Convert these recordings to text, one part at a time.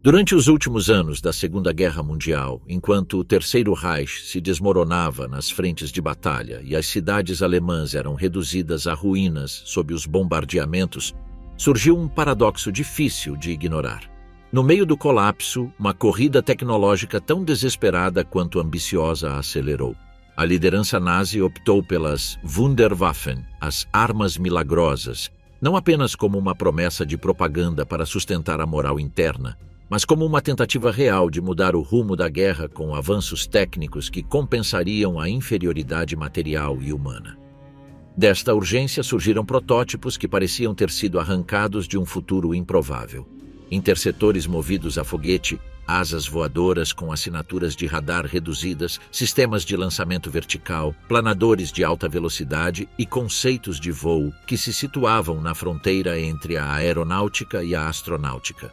Durante os últimos anos da Segunda Guerra Mundial, enquanto o Terceiro Reich se desmoronava nas frentes de batalha e as cidades alemãs eram reduzidas a ruínas sob os bombardeamentos, surgiu um paradoxo difícil de ignorar. No meio do colapso, uma corrida tecnológica tão desesperada quanto ambiciosa acelerou. A liderança nazi optou pelas Wunderwaffen, as armas milagrosas, não apenas como uma promessa de propaganda para sustentar a moral interna, mas como uma tentativa real de mudar o rumo da guerra com avanços técnicos que compensariam a inferioridade material e humana. Desta urgência surgiram protótipos que pareciam ter sido arrancados de um futuro improvável. Interceptores movidos a foguete, asas voadoras com assinaturas de radar reduzidas, sistemas de lançamento vertical, planadores de alta velocidade e conceitos de voo que se situavam na fronteira entre a aeronáutica e a astronáutica.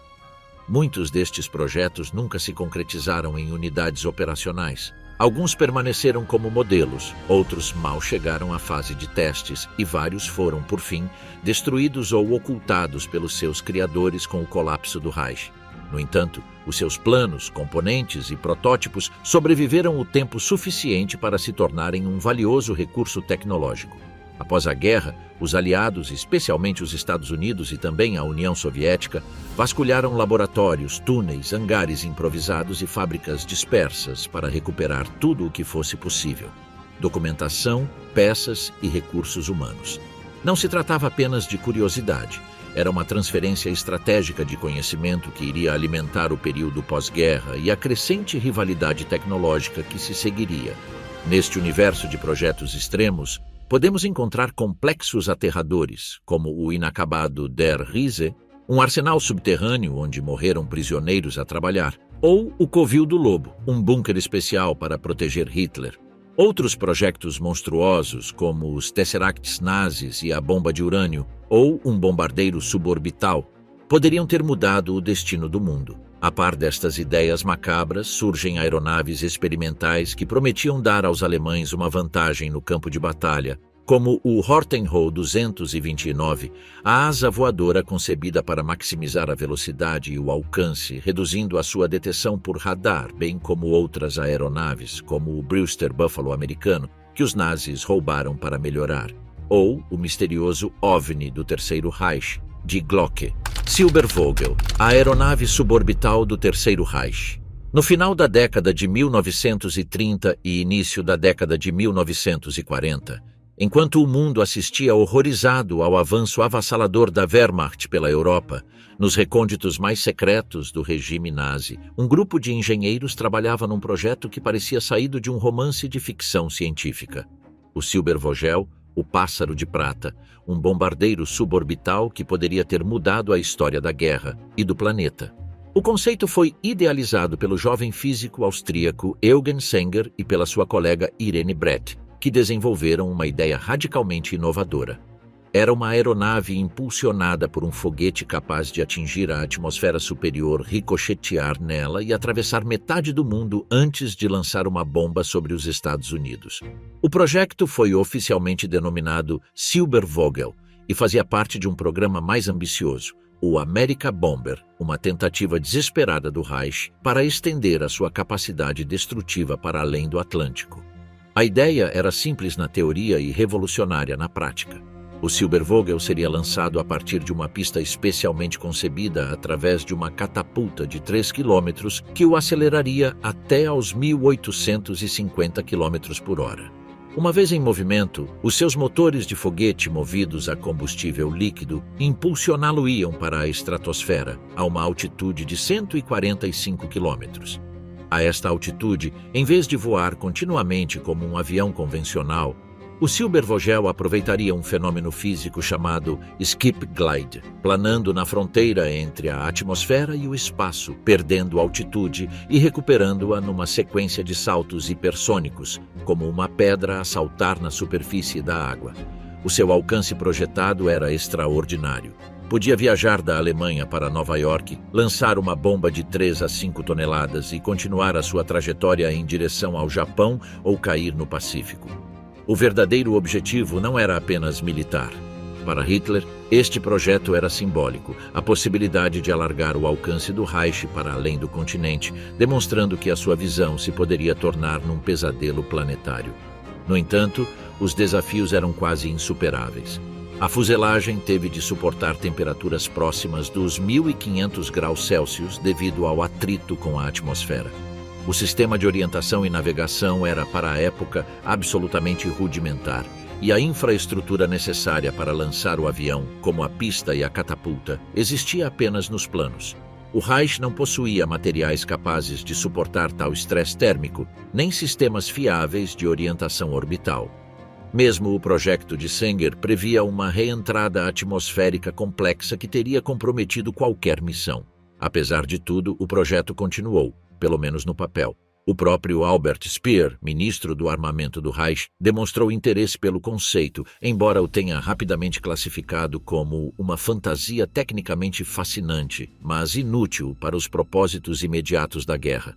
Muitos destes projetos nunca se concretizaram em unidades operacionais. Alguns permaneceram como modelos, outros mal chegaram à fase de testes e vários foram, por fim, destruídos ou ocultados pelos seus criadores com o colapso do Reich. No entanto, os seus planos, componentes e protótipos sobreviveram o tempo suficiente para se tornarem um valioso recurso tecnológico. Após a guerra, os aliados, especialmente os Estados Unidos e também a União Soviética, vasculharam laboratórios, túneis, hangares improvisados e fábricas dispersas para recuperar tudo o que fosse possível: documentação, peças e recursos humanos. Não se tratava apenas de curiosidade, era uma transferência estratégica de conhecimento que iria alimentar o período pós-guerra e a crescente rivalidade tecnológica que se seguiria. Neste universo de projetos extremos, podemos encontrar complexos aterradores, como o inacabado Der Riese, um arsenal subterrâneo onde morreram prisioneiros a trabalhar, ou o Covil do Lobo, um bunker especial para proteger Hitler. Outros projetos monstruosos, como os Tesseracts nazis e a bomba de urânio, ou um bombardeiro suborbital, poderiam ter mudado o destino do mundo. A par destas ideias macabras, surgem aeronaves experimentais que prometiam dar aos alemães uma vantagem no campo de batalha, como o Hortenho 229, a asa voadora concebida para maximizar a velocidade e o alcance, reduzindo a sua detecção por radar, bem como outras aeronaves, como o Brewster Buffalo americano, que os nazis roubaram para melhorar, ou o misterioso OVNI do Terceiro Reich, de Glocke. Silbervogel, a aeronave suborbital do Terceiro Reich. No final da década de 1930 e início da década de 1940, enquanto o mundo assistia horrorizado ao avanço avassalador da Wehrmacht pela Europa, nos recônditos mais secretos do regime nazi, um grupo de engenheiros trabalhava num projeto que parecia saído de um romance de ficção científica. O Silbervogel, o Pássaro de Prata, um bombardeiro suborbital que poderia ter mudado a história da guerra e do planeta. O conceito foi idealizado pelo jovem físico austríaco Eugen Sanger e pela sua colega Irene Brett, que desenvolveram uma ideia radicalmente inovadora. Era uma aeronave impulsionada por um foguete capaz de atingir a atmosfera superior, ricochetear nela e atravessar metade do mundo antes de lançar uma bomba sobre os Estados Unidos. O projeto foi oficialmente denominado Silbervogel e fazia parte de um programa mais ambicioso, o America Bomber, uma tentativa desesperada do Reich para estender a sua capacidade destrutiva para além do Atlântico. A ideia era simples na teoria e revolucionária na prática. O Silbervogel seria lançado a partir de uma pista especialmente concebida através de uma catapulta de 3 quilômetros que o aceleraria até aos 1.850 km por hora. Uma vez em movimento, os seus motores de foguete movidos a combustível líquido impulsioná-lo-iam para a estratosfera, a uma altitude de 145 km. A esta altitude, em vez de voar continuamente como um avião convencional, o Silbervogel aproveitaria um fenômeno físico chamado skip glide, planando na fronteira entre a atmosfera e o espaço, perdendo altitude e recuperando-a numa sequência de saltos hipersônicos, como uma pedra a saltar na superfície da água. O seu alcance projetado era extraordinário. Podia viajar da Alemanha para Nova York, lançar uma bomba de 3 a 5 toneladas e continuar a sua trajetória em direção ao Japão ou cair no Pacífico. O verdadeiro objetivo não era apenas militar. Para Hitler, este projeto era simbólico, a possibilidade de alargar o alcance do Reich para além do continente, demonstrando que a sua visão se poderia tornar num pesadelo planetário. No entanto, os desafios eram quase insuperáveis. A fuselagem teve de suportar temperaturas próximas dos 1.500 graus Celsius devido ao atrito com a atmosfera. O sistema de orientação e navegação era, para a época, absolutamente rudimentar, e a infraestrutura necessária para lançar o avião, como a pista e a catapulta, existia apenas nos planos. O Reich não possuía materiais capazes de suportar tal estresse térmico, nem sistemas fiáveis de orientação orbital. Mesmo o projeto de Sanger previa uma reentrada atmosférica complexa que teria comprometido qualquer missão. Apesar de tudo, o projeto continuou, pelo menos no papel. O próprio Albert Speer, ministro do armamento do Reich, demonstrou interesse pelo conceito, embora o tenha rapidamente classificado como uma fantasia tecnicamente fascinante, mas inútil para os propósitos imediatos da guerra.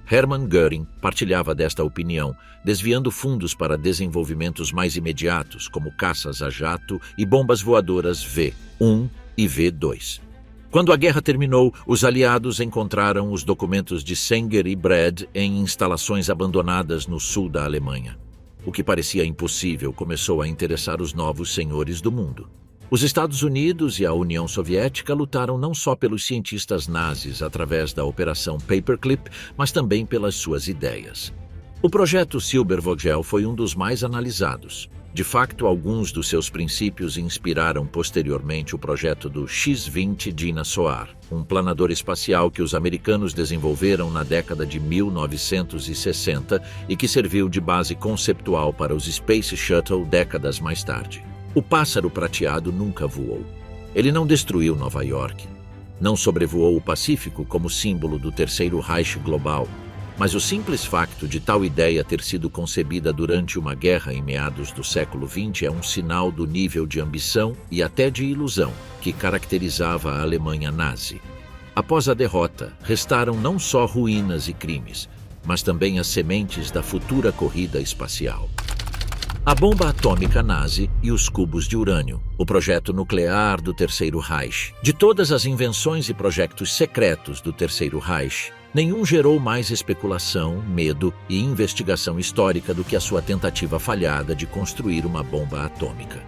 Hermann Göring partilhava desta opinião, desviando fundos para desenvolvimentos mais imediatos, como caças a jato e bombas voadoras V-1 e V-2. Quando a guerra terminou, os aliados encontraram os documentos de Sanger e Brad em instalações abandonadas no sul da Alemanha. O que parecia impossível começou a interessar os novos senhores do mundo. Os Estados Unidos e a União Soviética lutaram não só pelos cientistas nazis através da Operação Paperclip, mas também pelas suas ideias. O projeto Silbervogel foi um dos mais analisados. De facto, alguns dos seus princípios inspiraram posteriormente o projeto do X-20 Dinah Soar, um planador espacial que os americanos desenvolveram na década de 1960 e que serviu de base conceptual para os Space Shuttle décadas mais tarde. O pássaro prateado nunca voou. Ele não destruiu Nova York. Não sobrevoou o Pacífico como símbolo do Terceiro Reich global. Mas o simples facto de tal ideia ter sido concebida durante uma guerra em meados do século XX é um sinal do nível de ambição e até de ilusão que caracterizava a Alemanha nazi. Após a derrota, restaram não só ruínas e crimes, mas também as sementes da futura corrida espacial. A bomba atômica nazi e os cubos de urânio, o projeto nuclear do Terceiro Reich. De todas as invenções e projetos secretos do Terceiro Reich, nenhum gerou mais especulação, medo e investigação histórica do que a sua tentativa falhada de construir uma bomba atômica.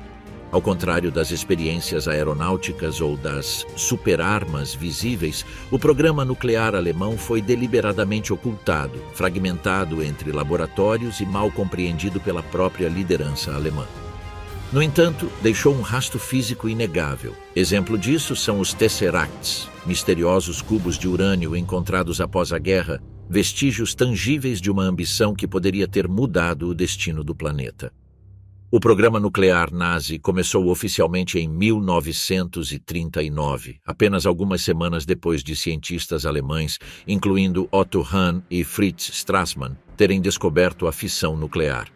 Ao contrário das experiências aeronáuticas ou das superarmas visíveis, o programa nuclear alemão foi deliberadamente ocultado, fragmentado entre laboratórios e mal compreendido pela própria liderança alemã. No entanto, deixou um rastro físico inegável. Exemplo disso são os Tesseracts, misteriosos cubos de urânio encontrados após a guerra, vestígios tangíveis de uma ambição que poderia ter mudado o destino do planeta. O programa nuclear nazi começou oficialmente em 1939, apenas algumas semanas depois de cientistas alemães, incluindo Otto Hahn e Fritz Strassmann, terem descoberto a fissão nuclear.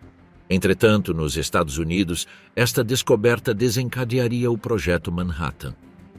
Entretanto, nos Estados Unidos, esta descoberta desencadearia o Projeto Manhattan.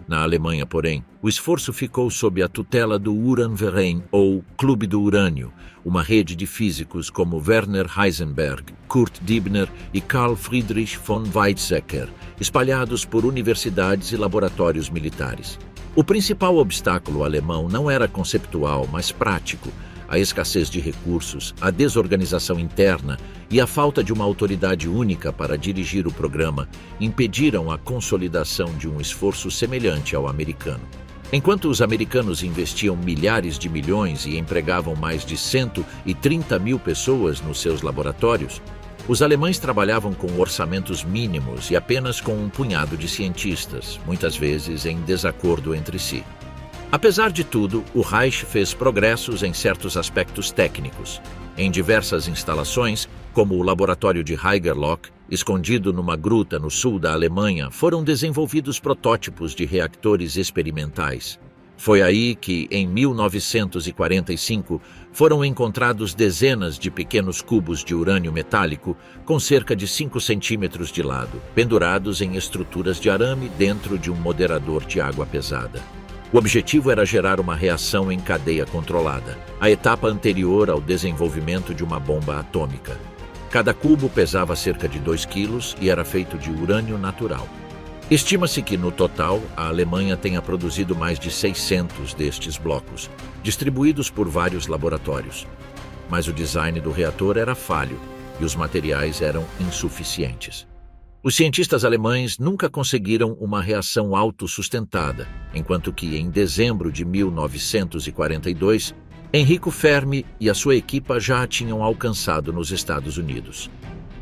Na Alemanha, porém, o esforço ficou sob a tutela do Uranverein, ou Clube do Urânio, uma rede de físicos como Werner Heisenberg, Kurt Dibner e Carl Friedrich von Weizsäcker, espalhados por universidades e laboratórios militares. O principal obstáculo alemão não era conceptual, mas prático. A escassez de recursos, a desorganização interna e a falta de uma autoridade única para dirigir o programa impediram a consolidação de um esforço semelhante ao americano. Enquanto os americanos investiam milhares de milhões e empregavam mais de 130 mil pessoas nos seus laboratórios, os alemães trabalhavam com orçamentos mínimos e apenas com um punhado de cientistas, muitas vezes em desacordo entre si. Apesar de tudo, o Reich fez progressos em certos aspectos técnicos. Em diversas instalações, como o laboratório de Haigerloch, escondido numa gruta no sul da Alemanha, foram desenvolvidos protótipos de reatores experimentais. Foi aí que, em 1945, foram encontrados dezenas de pequenos cubos de urânio metálico com cerca de 5 centímetros de lado, pendurados em estruturas de arame dentro de um moderador de água pesada. O objetivo era gerar uma reação em cadeia controlada, a etapa anterior ao desenvolvimento de uma bomba atômica. Cada cubo pesava cerca de 2 quilos e era feito de urânio natural. Estima-se que, no total, a Alemanha tenha produzido mais de 600 destes blocos, distribuídos por vários laboratórios. Mas o design do reator era falho e os materiais eram insuficientes. Os cientistas alemães nunca conseguiram uma reação autossustentada, enquanto que, em dezembro de 1942, Enrico Fermi e a sua equipa já a tinham alcançado nos Estados Unidos.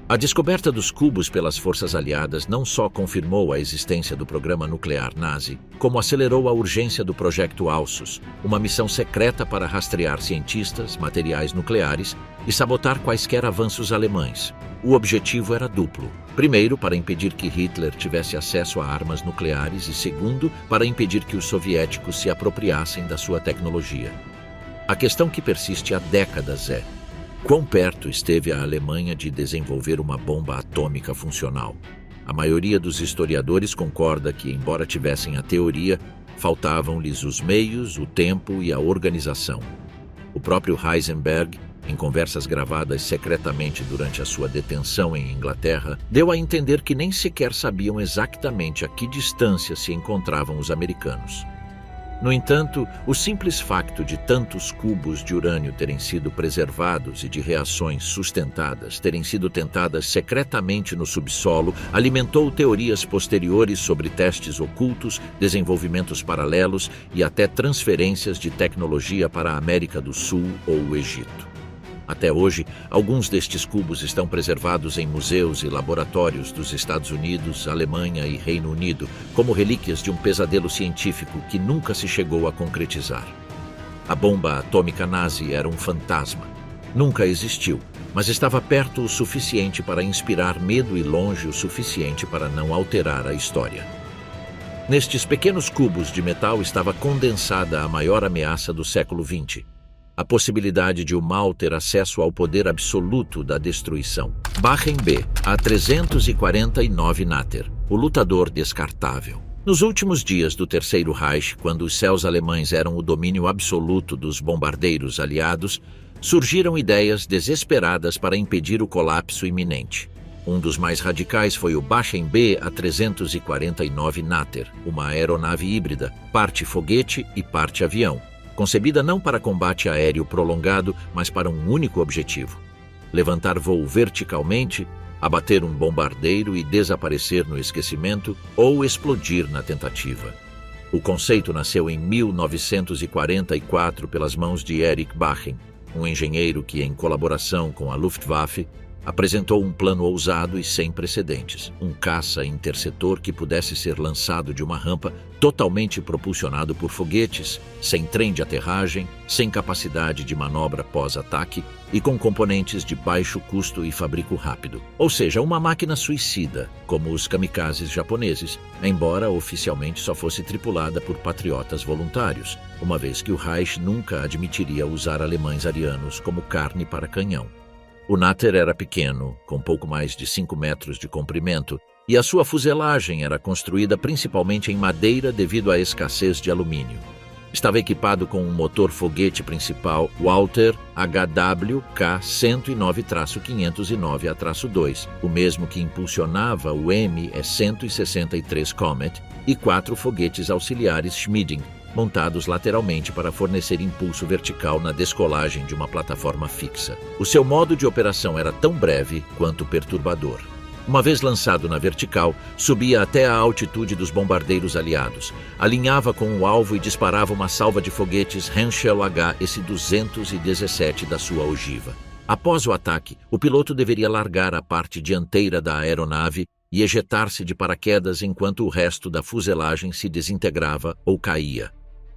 A descoberta dos cubos pelas forças aliadas não só confirmou a existência do programa nuclear nazi, como acelerou a urgência do Projeto Alsos, uma missão secreta para rastrear cientistas, materiais nucleares e sabotar quaisquer avanços alemães. O objetivo era duplo. Primeiro, para impedir que Hitler tivesse acesso a armas nucleares e, segundo, para impedir que os soviéticos se apropriassem da sua tecnologia. A questão que persiste há décadas é: quão perto esteve a Alemanha de desenvolver uma bomba atômica funcional? A maioria dos historiadores concorda que, embora tivessem a teoria, faltavam-lhes os meios, o tempo e a organização. O próprio Heisenberg, em conversas gravadas secretamente durante a sua detenção em Inglaterra, deu a entender que nem sequer sabiam exatamente a que distância se encontravam os americanos. No entanto, o simples facto de tantos cubos de urânio terem sido preservados e de reações sustentadas terem sido tentadas secretamente no subsolo alimentou teorias posteriores sobre testes ocultos, desenvolvimentos paralelos e até transferências de tecnologia para a América do Sul ou o Egito. Até hoje, alguns destes cubos estão preservados em museus e laboratórios dos Estados Unidos, Alemanha e Reino Unido, como relíquias de um pesadelo científico que nunca se chegou a concretizar. A bomba atômica nazi era um fantasma. Nunca existiu, mas estava perto o suficiente para inspirar medo e longe o suficiente para não alterar a história. Nestes pequenos cubos de metal estava condensada a maior ameaça do século XX. A possibilidade de o mal ter acesso ao poder absoluto da destruição. Bachen B, a 349 Natter, o lutador descartável. Nos últimos dias do Terceiro Reich, quando os céus alemães eram o domínio absoluto dos bombardeiros aliados, surgiram ideias desesperadas para impedir o colapso iminente. Um dos mais radicais foi o Bachen B a 349 Natter, uma aeronave híbrida, parte foguete e parte avião, concebida não para combate aéreo prolongado, mas para um único objetivo: levantar voo verticalmente, abater um bombardeiro e desaparecer no esquecimento ou explodir na tentativa. O conceito nasceu em 1944 pelas mãos de Erich Bachen, um engenheiro que, em colaboração com a Luftwaffe, apresentou um plano ousado e sem precedentes, um caça interceptor que pudesse ser lançado de uma rampa totalmente propulsionado por foguetes, sem trem de aterragem, sem capacidade de manobra pós-ataque e com componentes de baixo custo e fabrico rápido. Ou seja, uma máquina suicida, como os kamikazes japoneses, embora oficialmente só fosse tripulada por patriotas voluntários, uma vez que o Reich nunca admitiria usar alemães arianos como carne para canhão. O Natter era pequeno, com pouco mais de 5 metros de comprimento, e a sua fuselagem era construída principalmente em madeira devido à escassez de alumínio. Estava equipado com um motor foguete principal Walter HW-K-109-509A-2, o mesmo que impulsionava o ME-163 Comet, e 4 foguetes auxiliares Schmieding, montados lateralmente para fornecer impulso vertical na descolagem de uma plataforma fixa. O seu modo de operação era tão breve quanto perturbador. Uma vez lançado na vertical, subia até a altitude dos bombardeiros aliados, alinhava com o alvo e disparava uma salva de foguetes Henschel HS-217 da sua ogiva. Após o ataque, o piloto deveria largar a parte dianteira da aeronave e ejetar-se de paraquedas enquanto o resto da fuselagem se desintegrava ou caía.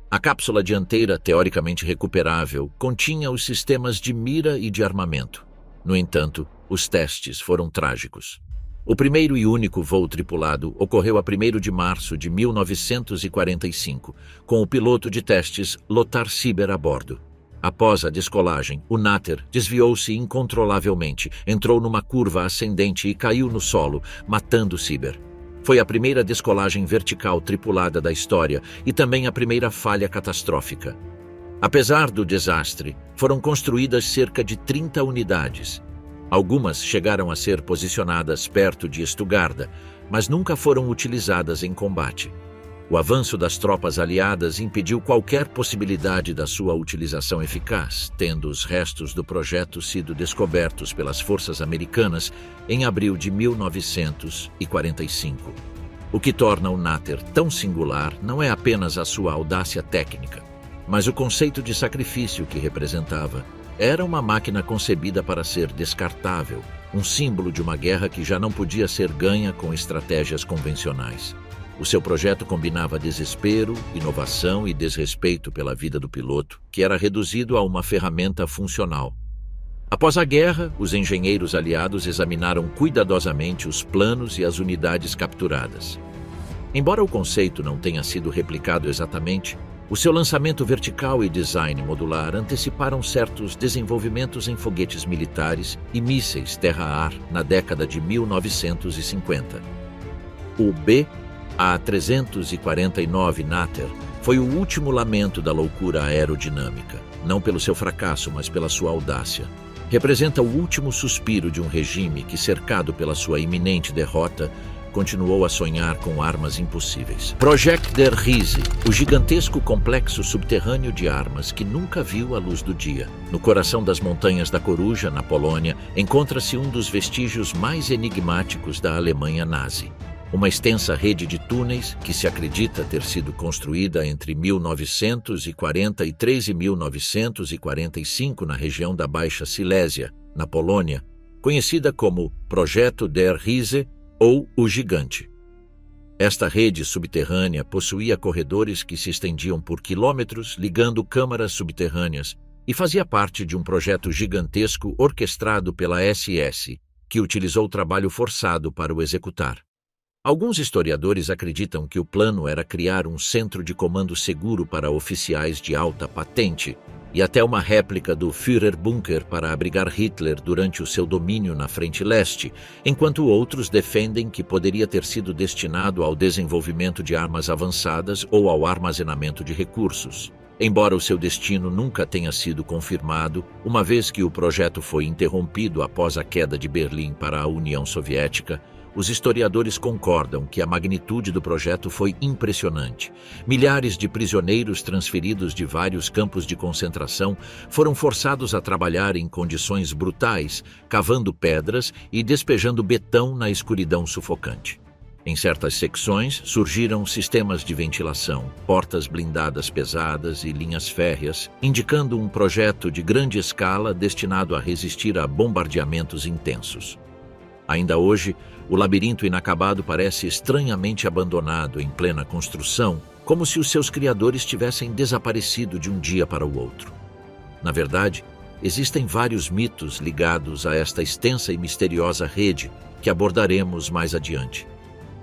A cápsula dianteira, teoricamente recuperável, continha os sistemas de mira e de armamento. No entanto, os testes foram trágicos. O primeiro e único voo tripulado ocorreu a 1º de março de 1945, com o piloto de testes Lothar Sieber a bordo. Após a descolagem, o Natter desviou-se incontrolavelmente, entrou numa curva ascendente e caiu no solo, matando Sieber. Foi a primeira descolagem vertical tripulada da história e também a primeira falha catastrófica. Apesar do desastre, foram construídas cerca de 30 unidades. Algumas chegaram a ser posicionadas perto de Estugarda, mas nunca foram utilizadas em combate. O avanço das tropas aliadas impediu qualquer possibilidade da sua utilização eficaz, tendo os restos do projeto sido descobertos pelas forças americanas em abril de 1945. O que torna o Natter tão singular não é apenas a sua audácia técnica, mas o conceito de sacrifício que representava. Era uma máquina concebida para ser descartável, um símbolo de uma guerra que já não podia ser ganha com estratégias convencionais. O seu projeto combinava desespero, inovação e desrespeito pela vida do piloto, que era reduzido a uma ferramenta funcional. Após a guerra, os engenheiros aliados examinaram cuidadosamente os planos e as unidades capturadas. Embora o conceito não tenha sido replicado exatamente, o seu lançamento vertical e design modular anteciparam certos desenvolvimentos em foguetes militares e mísseis terra-ar na década de 1950. O BA-349 Natter foi o último lamento da loucura aerodinâmica, não pelo seu fracasso, mas pela sua audácia. Representa o último suspiro de um regime que, cercado pela sua iminente derrota, continuou a sonhar com armas impossíveis. Project Der Riese, o gigantesco complexo subterrâneo de armas que nunca viu a luz do dia. No coração das Montanhas da Coruja, na Polônia, encontra-se um dos vestígios mais enigmáticos da Alemanha nazi. Uma extensa rede de túneis que se acredita ter sido construída entre 1943 e 1945 na região da Baixa Silésia, na Polônia, conhecida como Projeto Der Riese ou o Gigante. Esta rede subterrânea possuía corredores que se estendiam por quilômetros, ligando câmaras subterrâneas, e fazia parte de um projeto gigantesco orquestrado pela SS, que utilizou trabalho forçado para o executar. Alguns historiadores acreditam que o plano era criar um centro de comando seguro para oficiais de alta patente e até uma réplica do Führerbunker para abrigar Hitler durante o seu domínio na frente leste, enquanto outros defendem que poderia ter sido destinado ao desenvolvimento de armas avançadas ou ao armazenamento de recursos. Embora o seu destino nunca tenha sido confirmado, uma vez que o projeto foi interrompido após a queda de Berlim para a União Soviética, os historiadores concordam que a magnitude do projeto foi impressionante. Milhares de prisioneiros transferidos de vários campos de concentração foram forçados a trabalhar em condições brutais, cavando pedras e despejando betão na escuridão sufocante. Em certas secções, surgiram sistemas de ventilação, portas blindadas pesadas e linhas férreas, indicando um projeto de grande escala destinado a resistir a bombardeamentos intensos. Ainda hoje, o labirinto inacabado parece estranhamente abandonado em plena construção, como se os seus criadores tivessem desaparecido de um dia para o outro. Na verdade, existem vários mitos ligados a esta extensa e misteriosa rede que abordaremos mais adiante.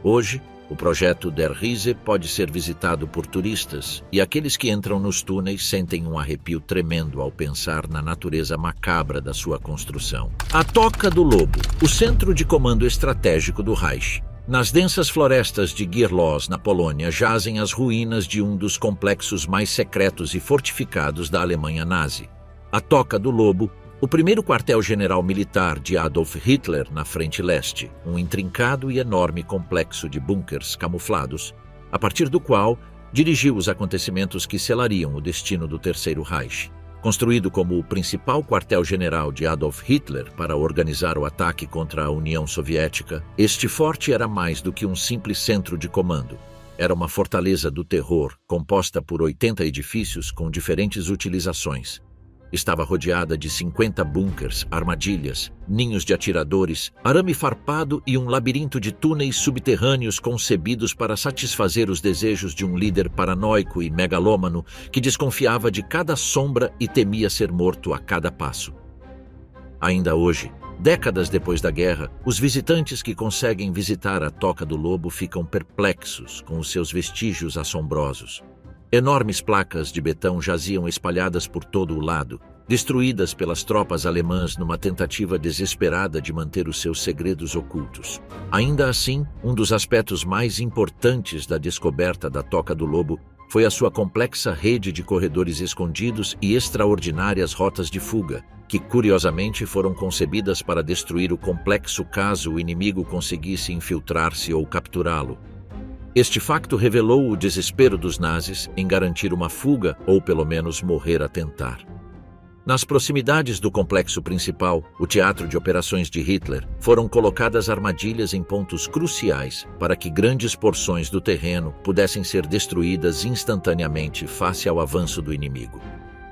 Hoje, o projeto Der Riese pode ser visitado por turistas e aqueles que entram nos túneis sentem um arrepio tremendo ao pensar na natureza macabra da sua construção. A Toca do Lobo, o centro de comando estratégico do Reich. Nas densas florestas de Gierlos, na Polônia, jazem as ruínas de um dos complexos mais secretos e fortificados da Alemanha nazi. A Toca do Lobo, o primeiro quartel-general militar de Adolf Hitler na frente leste, um intrincado e enorme complexo de bunkers camuflados, a partir do qual dirigiu os acontecimentos que selariam o destino do Terceiro Reich. Construído como o principal quartel-general de Adolf Hitler para organizar o ataque contra a União Soviética, este forte era mais do que um simples centro de comando. Era uma fortaleza do terror, composta por 80 edifícios com diferentes utilizações. Estava rodeada de 50 bunkers, armadilhas, ninhos de atiradores, arame farpado e um labirinto de túneis subterrâneos concebidos para satisfazer os desejos de um líder paranoico e megalômano que desconfiava de cada sombra e temia ser morto a cada passo. Ainda hoje, décadas depois da guerra, os visitantes que conseguem visitar a Toca do Lobo ficam perplexos com os seus vestígios assombrosos. Enormes placas de betão jaziam espalhadas por todo o lado, destruídas pelas tropas alemãs numa tentativa desesperada de manter os seus segredos ocultos. Ainda assim, um dos aspectos mais importantes da descoberta da Toca do Lobo foi a sua complexa rede de corredores escondidos e extraordinárias rotas de fuga, que curiosamente foram concebidas para destruir o complexo caso o inimigo conseguisse infiltrar-se ou capturá-lo. Este facto revelou o desespero dos nazis em garantir uma fuga ou pelo menos morrer a tentar. Nas proximidades do complexo principal, o teatro de operações de Hitler, foram colocadas armadilhas em pontos cruciais para que grandes porções do terreno pudessem ser destruídas instantaneamente face ao avanço do inimigo.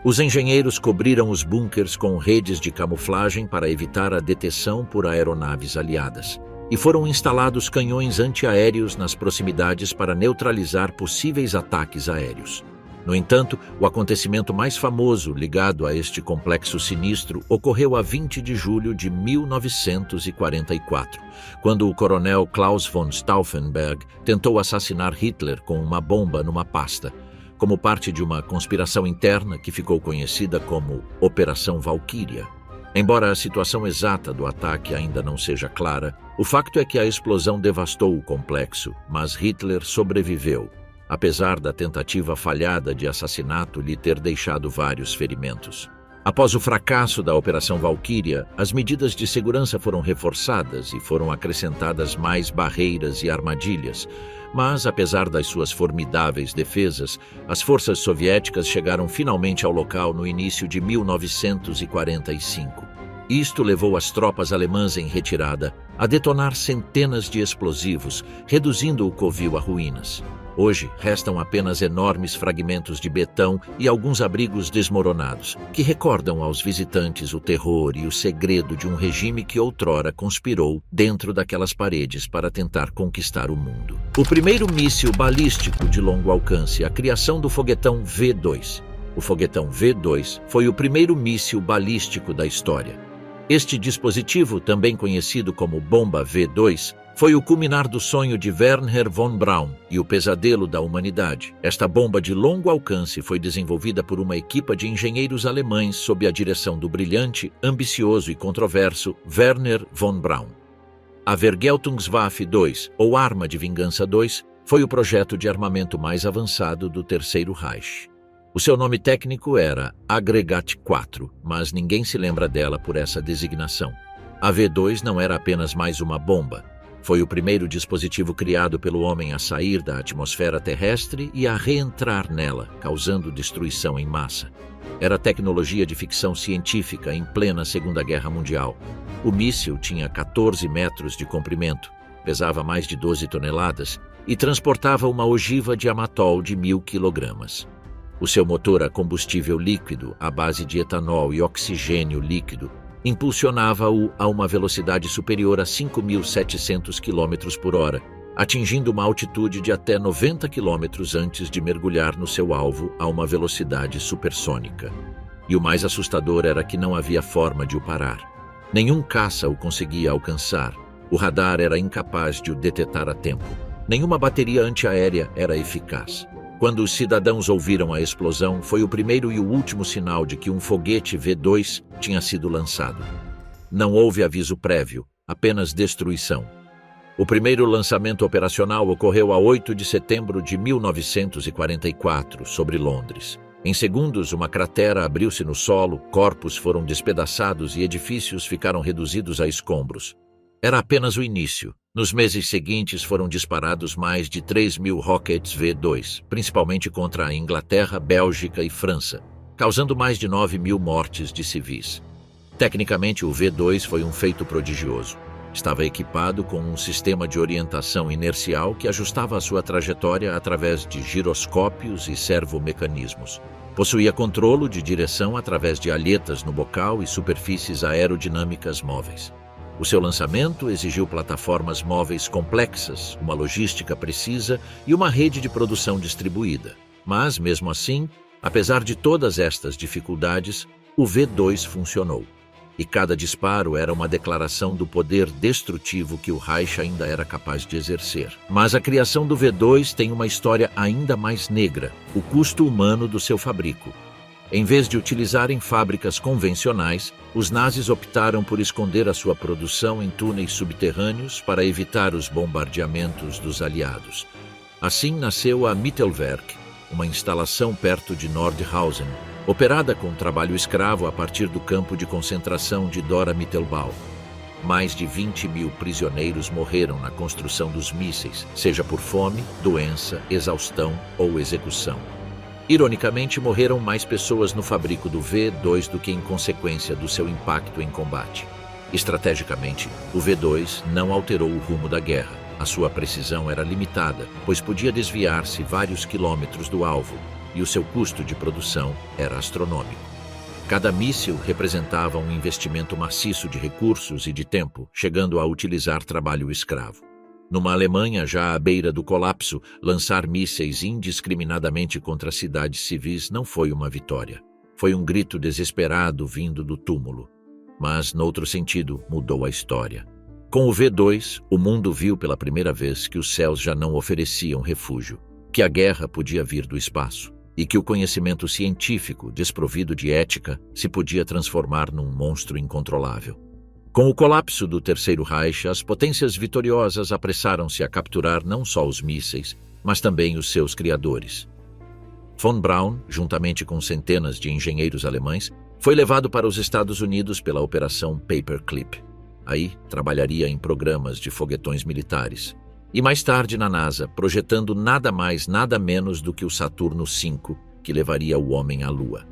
Os engenheiros cobriram os bunkers com redes de camuflagem para evitar a detecção por aeronaves aliadas, e foram instalados canhões antiaéreos nas proximidades para neutralizar possíveis ataques aéreos. No entanto, o acontecimento mais famoso ligado a este complexo sinistro ocorreu a 20 de julho de 1944, quando o coronel Klaus von Stauffenberg tentou assassinar Hitler com uma bomba numa pasta, como parte de uma conspiração interna que ficou conhecida como Operação Valkyria. Embora a situação exata do ataque ainda não seja clara, o facto é que a explosão devastou o complexo, mas Hitler sobreviveu, apesar da tentativa falhada de assassinato lhe ter deixado vários ferimentos. Após o fracasso da Operação Valkyria, as medidas de segurança foram reforçadas e foram acrescentadas mais barreiras e armadilhas, mas, apesar das suas formidáveis defesas, as forças soviéticas chegaram finalmente ao local no início de 1945. Isto levou as tropas alemãs em retirada a detonar centenas de explosivos, reduzindo o covil a ruínas. Hoje, restam apenas enormes fragmentos de betão e alguns abrigos desmoronados, que recordam aos visitantes o terror e o segredo de um regime que outrora conspirou dentro daquelas paredes para tentar conquistar o mundo. O primeiro míssil balístico de longo alcance, a criação do foguetão V2. O foguetão V2 foi o primeiro míssil balístico da história. Este dispositivo, também conhecido como bomba V2, foi o culminar do sonho de Wernher von Braun e o pesadelo da humanidade. Esta bomba de longo alcance foi desenvolvida por uma equipa de engenheiros alemães sob a direção do brilhante, ambicioso e controverso Wernher von Braun. A Vergeltungswaffe 2, ou Arma de Vingança 2, foi o projeto de armamento mais avançado do Terceiro Reich. O seu nome técnico era Aggregat 4, mas ninguém se lembra dela por essa designação. A V2 não era apenas mais uma bomba. Foi o primeiro dispositivo criado pelo homem a sair da atmosfera terrestre e a reentrar nela, causando destruição em massa. Era tecnologia de ficção científica em plena Segunda Guerra Mundial. O míssil tinha 14 metros de comprimento, pesava mais de 12 toneladas e transportava uma ogiva de amatol de 1.000 quilogramas. O seu motor a combustível líquido, à base de etanol e oxigênio líquido, impulsionava-o a uma velocidade superior a 5.700 km por hora, atingindo uma altitude de até 90 km antes de mergulhar no seu alvo a uma velocidade supersônica. E o mais assustador era que não havia forma de o parar. Nenhum caça o conseguia alcançar. O radar era incapaz de o detectar a tempo. Nenhuma bateria antiaérea era eficaz. Quando os cidadãos ouviram a explosão, foi o primeiro e o último sinal de que um foguete V2 tinha sido lançado. Não houve aviso prévio, apenas destruição. O primeiro lançamento operacional ocorreu a 8 de setembro de 1944, sobre Londres. Em segundos, uma cratera abriu-se no solo, corpos foram despedaçados e edifícios ficaram reduzidos a escombros. Era apenas o início. Nos meses seguintes foram disparados mais de 3.000 rockets V2, principalmente contra a Inglaterra, Bélgica e França, causando mais de 9.000 mortes de civis. Tecnicamente, o V2 foi um feito prodigioso. Estava equipado com um sistema de orientação inercial que ajustava a sua trajetória através de giroscópios e servomecanismos. Possuía controlo de direção através de alhetas no bocal e superfícies aerodinâmicas móveis. O seu lançamento exigiu plataformas móveis complexas, uma logística precisa e uma rede de produção distribuída. Mas, mesmo assim, apesar de todas estas dificuldades, o V2 funcionou. E cada disparo era uma declaração do poder destrutivo que o Reich ainda era capaz de exercer. Mas a criação do V2 tem uma história ainda mais negra, o custo humano do seu fabrico. Em vez de utilizarem fábricas convencionais, os nazis optaram por esconder a sua produção em túneis subterrâneos para evitar os bombardeamentos dos aliados. Assim nasceu a Mittelwerk, uma instalação perto de Nordhausen, operada com trabalho escravo a partir do campo de concentração de Dora Mittelbau. Mais de 20.000 prisioneiros morreram na construção dos mísseis, seja por fome, doença, exaustão ou execução. Ironicamente, morreram mais pessoas no fabrico do V-2 do que em consequência do seu impacto em combate. Estrategicamente, o V-2 não alterou o rumo da guerra. A sua precisão era limitada, pois podia desviar-se vários quilômetros do alvo, e o seu custo de produção era astronômico. Cada míssil representava um investimento maciço de recursos e de tempo, chegando a utilizar trabalho escravo. Numa Alemanha já à beira do colapso, lançar mísseis indiscriminadamente contra cidades civis não foi uma vitória. Foi um grito desesperado vindo do túmulo. Mas, noutro sentido, mudou a história. Com o V-2, o mundo viu pela primeira vez que os céus já não ofereciam refúgio, que a guerra podia vir do espaço e que o conhecimento científico, desprovido de ética, se podia transformar num monstro incontrolável. Com o colapso do Terceiro Reich, as potências vitoriosas apressaram-se a capturar não só os mísseis, mas também os seus criadores. Von Braun, juntamente com centenas de engenheiros alemães, foi levado para os Estados Unidos pela Operação Paperclip. Aí, trabalharia em programas de foguetões militares. E mais tarde na NASA, projetando nada mais, nada menos do que o Saturno V, que levaria o homem à Lua.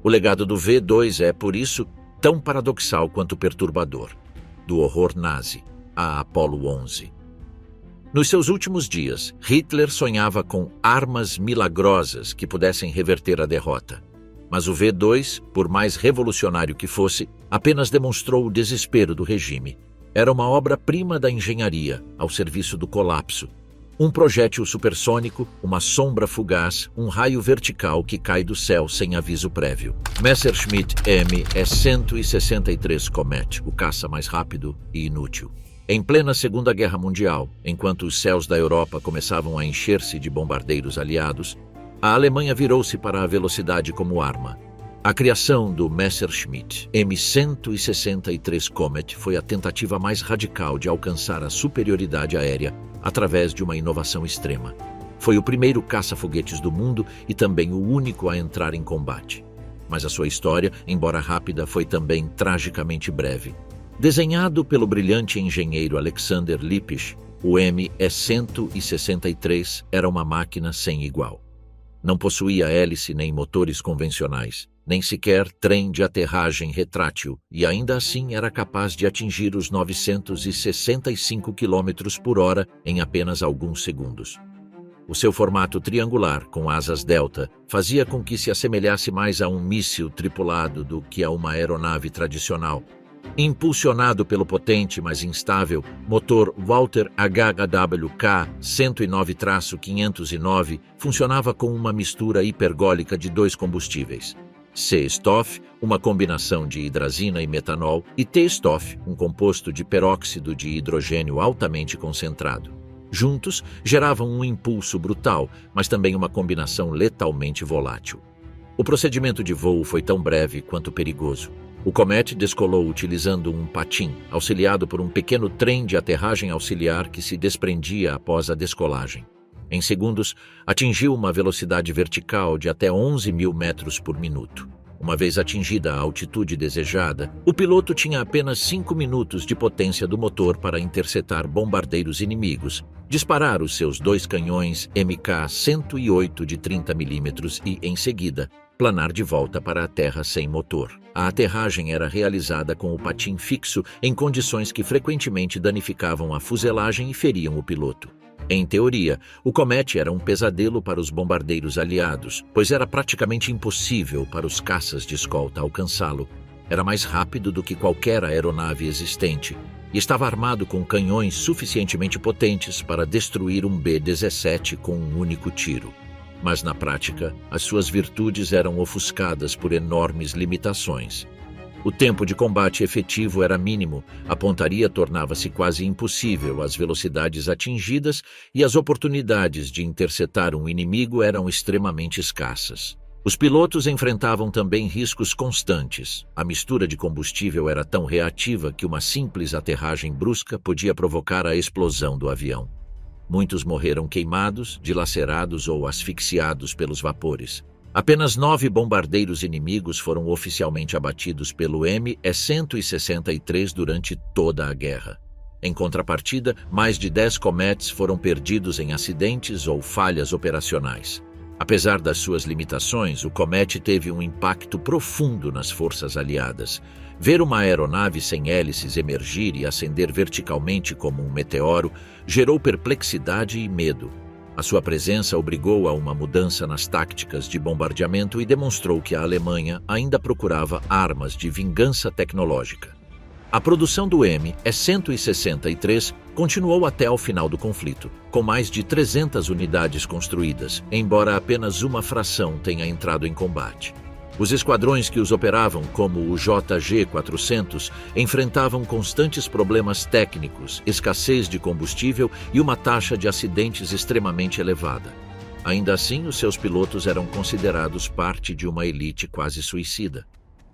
O legado do V-2 é, por isso, tão paradoxal quanto perturbador. Do horror nazi a Apollo 11. Nos seus últimos dias, Hitler sonhava com armas milagrosas que pudessem reverter a derrota. Mas o V-2, por mais revolucionário que fosse, apenas demonstrou o desespero do regime. Era uma obra-prima da engenharia, ao serviço do colapso. Um projétil supersônico, uma sombra fugaz, um raio vertical que cai do céu sem aviso prévio. Messerschmitt M-163 Comet, o caça mais rápido e inútil. Em plena Segunda Guerra Mundial, enquanto os céus da Europa começavam a encher-se de bombardeiros aliados, a Alemanha virou-se para a velocidade como arma. A criação do Messerschmitt M-163 Comet foi a tentativa mais radical de alcançar a superioridade aérea através de uma inovação extrema. Foi o primeiro caça-foguetes do mundo e também o único a entrar em combate. Mas a sua história, embora rápida, foi também tragicamente breve. Desenhado pelo brilhante engenheiro Alexander Lippisch, o M-163 era uma máquina sem igual. Não possuía hélice nem motores convencionais, nem sequer trem de aterragem retrátil, e ainda assim era capaz de atingir os 965 km por hora em apenas alguns segundos. O seu formato triangular, com asas delta, fazia com que se assemelhasse mais a um míssil tripulado do que a uma aeronave tradicional. Impulsionado pelo potente, mas instável, motor Walter HHWK 109-509, funcionava com uma mistura hipergólica de dois combustíveis. C-Stoff, uma combinação de hidrazina e metanol, e T-Stoff, um composto de peróxido de hidrogênio altamente concentrado. Juntos, geravam um impulso brutal, mas também uma combinação letalmente volátil. O procedimento de voo foi tão breve quanto perigoso. O Comet descolou utilizando um patim, auxiliado por um pequeno trem de aterragem auxiliar que se desprendia após a descolagem. Em segundos, atingiu uma velocidade vertical de até 11.000 metros por minuto. Uma vez atingida a altitude desejada, o piloto tinha apenas 5 minutos de potência do motor para interceptar bombardeiros inimigos, disparar os seus 2 canhões MK-108 de 30 mm e, em seguida, planar de volta para a terra sem motor. A aterragem era realizada com o patim fixo em condições que frequentemente danificavam a fuselagem e feriam o piloto. Em teoria, o Comet era um pesadelo para os bombardeiros aliados, pois era praticamente impossível para os caças de escolta alcançá-lo. Era mais rápido do que qualquer aeronave existente e estava armado com canhões suficientemente potentes para destruir um B-17 com um único tiro. Mas na prática, as suas virtudes eram ofuscadas por enormes limitações. O tempo de combate efetivo era mínimo, a pontaria tornava-se quase impossível às velocidades atingidas e as oportunidades de interceptar um inimigo eram extremamente escassas. Os pilotos enfrentavam também riscos constantes. A mistura de combustível era tão reativa que uma simples aterragem brusca podia provocar a explosão do avião. Muitos morreram queimados, dilacerados ou asfixiados pelos vapores. Apenas 9 bombardeiros inimigos foram oficialmente abatidos pelo ME-163 durante toda a guerra. Em contrapartida, mais de 10 Comets foram perdidos em acidentes ou falhas operacionais. Apesar das suas limitações, o Comet teve um impacto profundo nas forças aliadas. Ver uma aeronave sem hélices emergir e ascender verticalmente como um meteoro gerou perplexidade e medo. A sua presença obrigou a uma mudança nas táticas de bombardeamento e demonstrou que a Alemanha ainda procurava armas de vingança tecnológica. A produção do ME-163 continuou até ao final do conflito, com mais de 300 unidades construídas, embora apenas uma fração tenha entrado em combate. Os esquadrões que os operavam, como o JG-400, enfrentavam constantes problemas técnicos, escassez de combustível e uma taxa de acidentes extremamente elevada. Ainda assim, os seus pilotos eram considerados parte de uma elite quase suicida.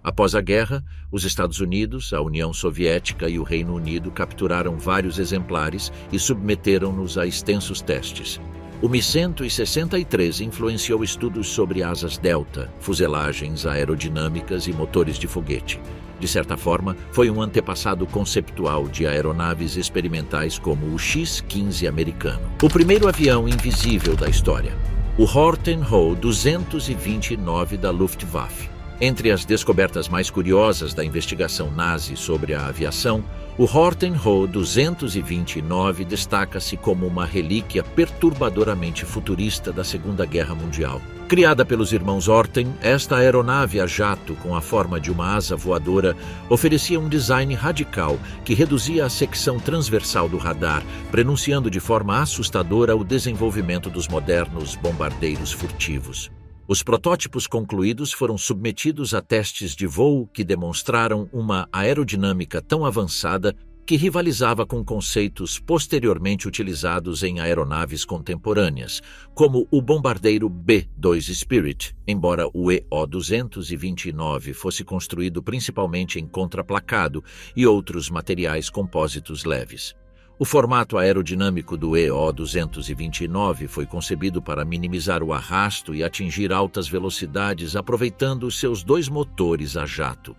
Após a guerra, os Estados Unidos, a União Soviética e o Reino Unido capturaram vários exemplares e submeteram-nos a extensos testes. O Mi-163 influenciou estudos sobre asas delta, fuselagens aerodinâmicas e motores de foguete. De certa forma, foi um antepassado conceptual de aeronaves experimentais como o X-15 americano. O primeiro avião invisível da história, o Horten Ho 229 da Luftwaffe. Entre as descobertas mais curiosas da investigação nazi sobre a aviação, o Horten Ho 229 destaca-se como uma relíquia perturbadoramente futurista da Segunda Guerra Mundial. Criada pelos irmãos Horten, esta aeronave a jato com a forma de uma asa voadora oferecia um design radical que reduzia a secção transversal do radar, prenunciando de forma assustadora o desenvolvimento dos modernos bombardeiros furtivos. Os protótipos concluídos foram submetidos a testes de voo que demonstraram uma aerodinâmica tão avançada que rivalizava com conceitos posteriormente utilizados em aeronaves contemporâneas, como o bombardeiro B-2 Spirit, embora o EO-229 fosse construído principalmente em contraplacado e outros materiais compósitos leves. O formato aerodinâmico do EO-229 foi concebido para minimizar o arrasto e atingir altas velocidades aproveitando seus 2 motores a jato.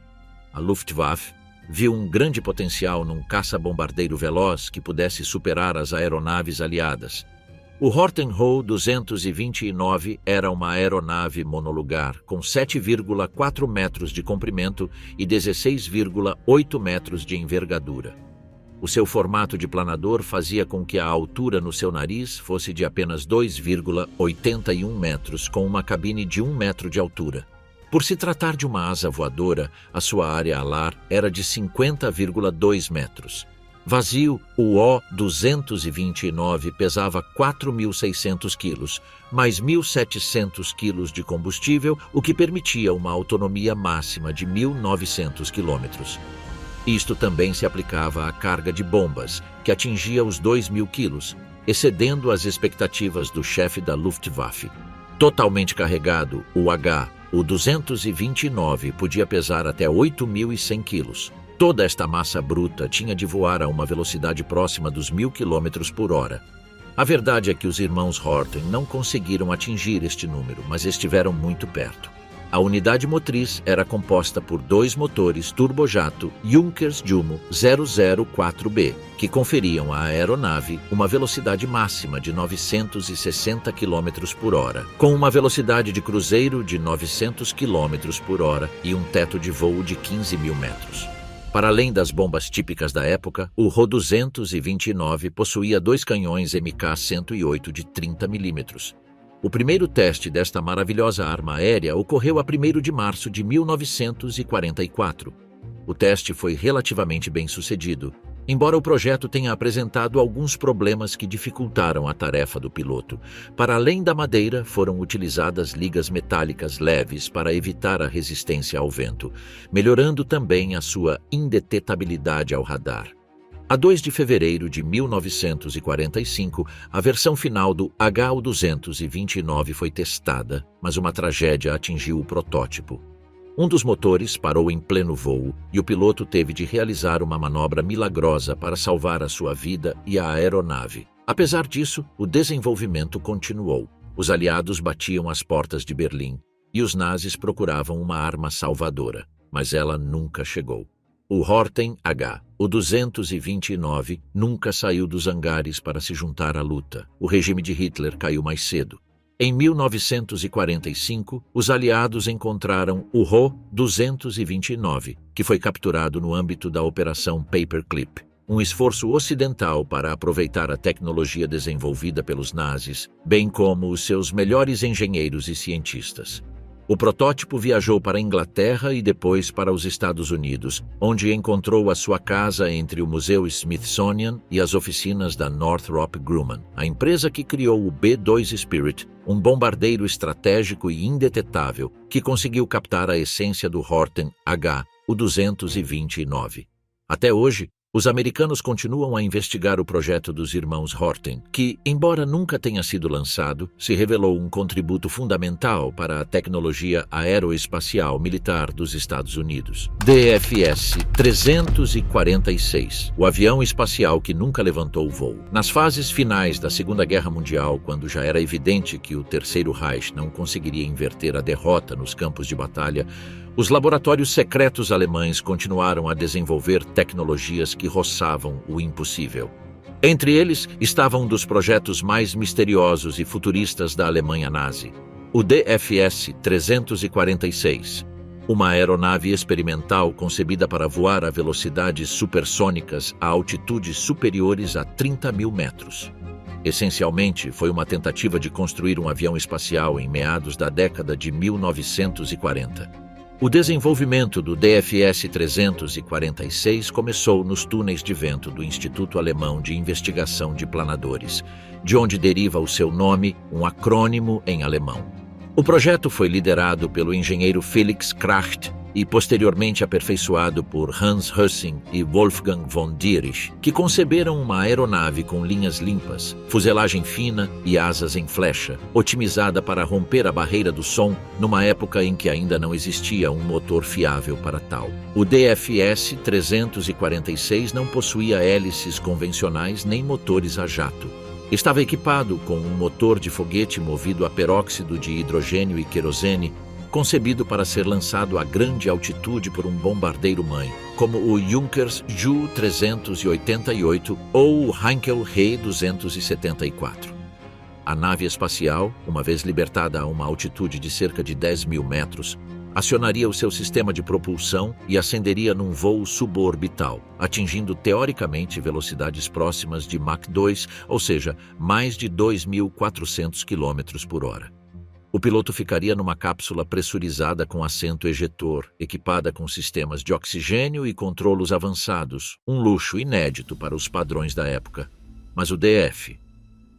A Luftwaffe viu um grande potencial num caça-bombardeiro veloz que pudesse superar as aeronaves aliadas. O Horten Ho 229 era uma aeronave monolugar com 7,4 metros de comprimento e 16,8 metros de envergadura. O seu formato de planador fazia com que a altura no seu nariz fosse de apenas 2,81 metros, com uma cabine de 1 metro de altura. Por se tratar de uma asa voadora, a sua área alar era de 50,2 metros. Vazio, o O-229 pesava 4.600 quilos, mais 1.700 quilos de combustível, o que permitia uma autonomia máxima de 1.900 quilômetros. Isto também se aplicava à carga de bombas, que atingia os 2.000 quilos, excedendo as expectativas do chefe da Luftwaffe. Totalmente carregado, o 229 podia pesar até 8.100 quilos. Toda esta massa bruta tinha de voar a uma velocidade próxima dos 1.000 km por hora. A verdade é que os irmãos Horten não conseguiram atingir este número, mas estiveram muito perto. A unidade motriz era composta por 2 motores turbojato Junkers Jumo 004B, que conferiam à aeronave uma velocidade máxima de 960 km por hora, com uma velocidade de cruzeiro de 900 km por hora e um teto de voo de 15.000 metros. Para além das bombas típicas da época, o Ho-229 possuía 2 canhões Mk-108 de 30 mm. O primeiro teste desta maravilhosa arma aérea ocorreu a 1º de março de 1944. O teste foi relativamente bem sucedido, embora o projeto tenha apresentado alguns problemas que dificultaram a tarefa do piloto. Para além da madeira, foram utilizadas ligas metálicas leves para evitar a resistência ao vento, melhorando também a sua indetectabilidade ao radar. A 2 de fevereiro de 1945, a versão final do HO-229 foi testada, mas uma tragédia atingiu o protótipo. Um dos motores parou em pleno voo e o piloto teve de realizar uma manobra milagrosa para salvar a sua vida e a aeronave. Apesar disso, o desenvolvimento continuou. Os aliados batiam às portas de Berlim e os nazis procuravam uma arma salvadora, mas ela nunca chegou. O Horten H, o 229, nunca saiu dos hangares para se juntar à luta. O regime de Hitler caiu mais cedo. Em 1945, os aliados encontraram o Ho 229, que foi capturado no âmbito da Operação Paperclip, um esforço ocidental para aproveitar a tecnologia desenvolvida pelos nazis, bem como os seus melhores engenheiros e cientistas. O protótipo viajou para a Inglaterra e depois para os Estados Unidos, onde encontrou a sua casa entre o Museu Smithsonian e as oficinas da Northrop Grumman, a empresa que criou o B-2 Spirit, um bombardeiro estratégico e indetetável que conseguiu captar a essência do Horten H, o 229. Até hoje, os americanos continuam a investigar o projeto dos irmãos Horten, que, embora nunca tenha sido lançado, se revelou um contributo fundamental para a tecnologia aeroespacial militar dos Estados Unidos. DFS-346, o avião espacial que nunca levantou voo. Nas fases finais da Segunda Guerra Mundial, quando já era evidente que o Terceiro Reich não conseguiria inverter a derrota nos campos de batalha, os laboratórios secretos alemães continuaram a desenvolver tecnologias que roçavam o impossível. Entre eles estava um dos projetos mais misteriosos e futuristas da Alemanha nazi, o DFS-346, uma aeronave experimental concebida para voar a velocidades supersônicas a altitudes superiores a 30 mil metros. Essencialmente, foi uma tentativa de construir um avião espacial em meados da década de 1940. O desenvolvimento do DFS-346 começou nos túneis de vento do Instituto Alemão de Investigação de Planadores, de onde deriva o seu nome, um acrônimo em alemão. O projeto foi liderado pelo engenheiro Felix Kracht e posteriormente aperfeiçoado por Hans Hössing e Wolfgang von Dierich, que conceberam uma aeronave com linhas limpas, fuselagem fina e asas em flecha, otimizada para romper a barreira do som numa época em que ainda não existia um motor fiável para tal. O DFS-346 não possuía hélices convencionais nem motores a jato. Estava equipado com um motor de foguete movido a peróxido de hidrogênio e querosene, concebido para ser lançado a grande altitude por um bombardeiro-mãe, como o Junkers Ju-388 ou o Heinkel He 274. A nave espacial, uma vez libertada a uma altitude de cerca de 10 mil metros, acionaria o seu sistema de propulsão e ascenderia num voo suborbital, atingindo teoricamente velocidades próximas de Mach 2, ou seja, mais de 2.400 km por hora. O piloto ficaria numa cápsula pressurizada com assento ejetor, equipada com sistemas de oxigênio e controlos avançados, um luxo inédito para os padrões da época. Mas o DF.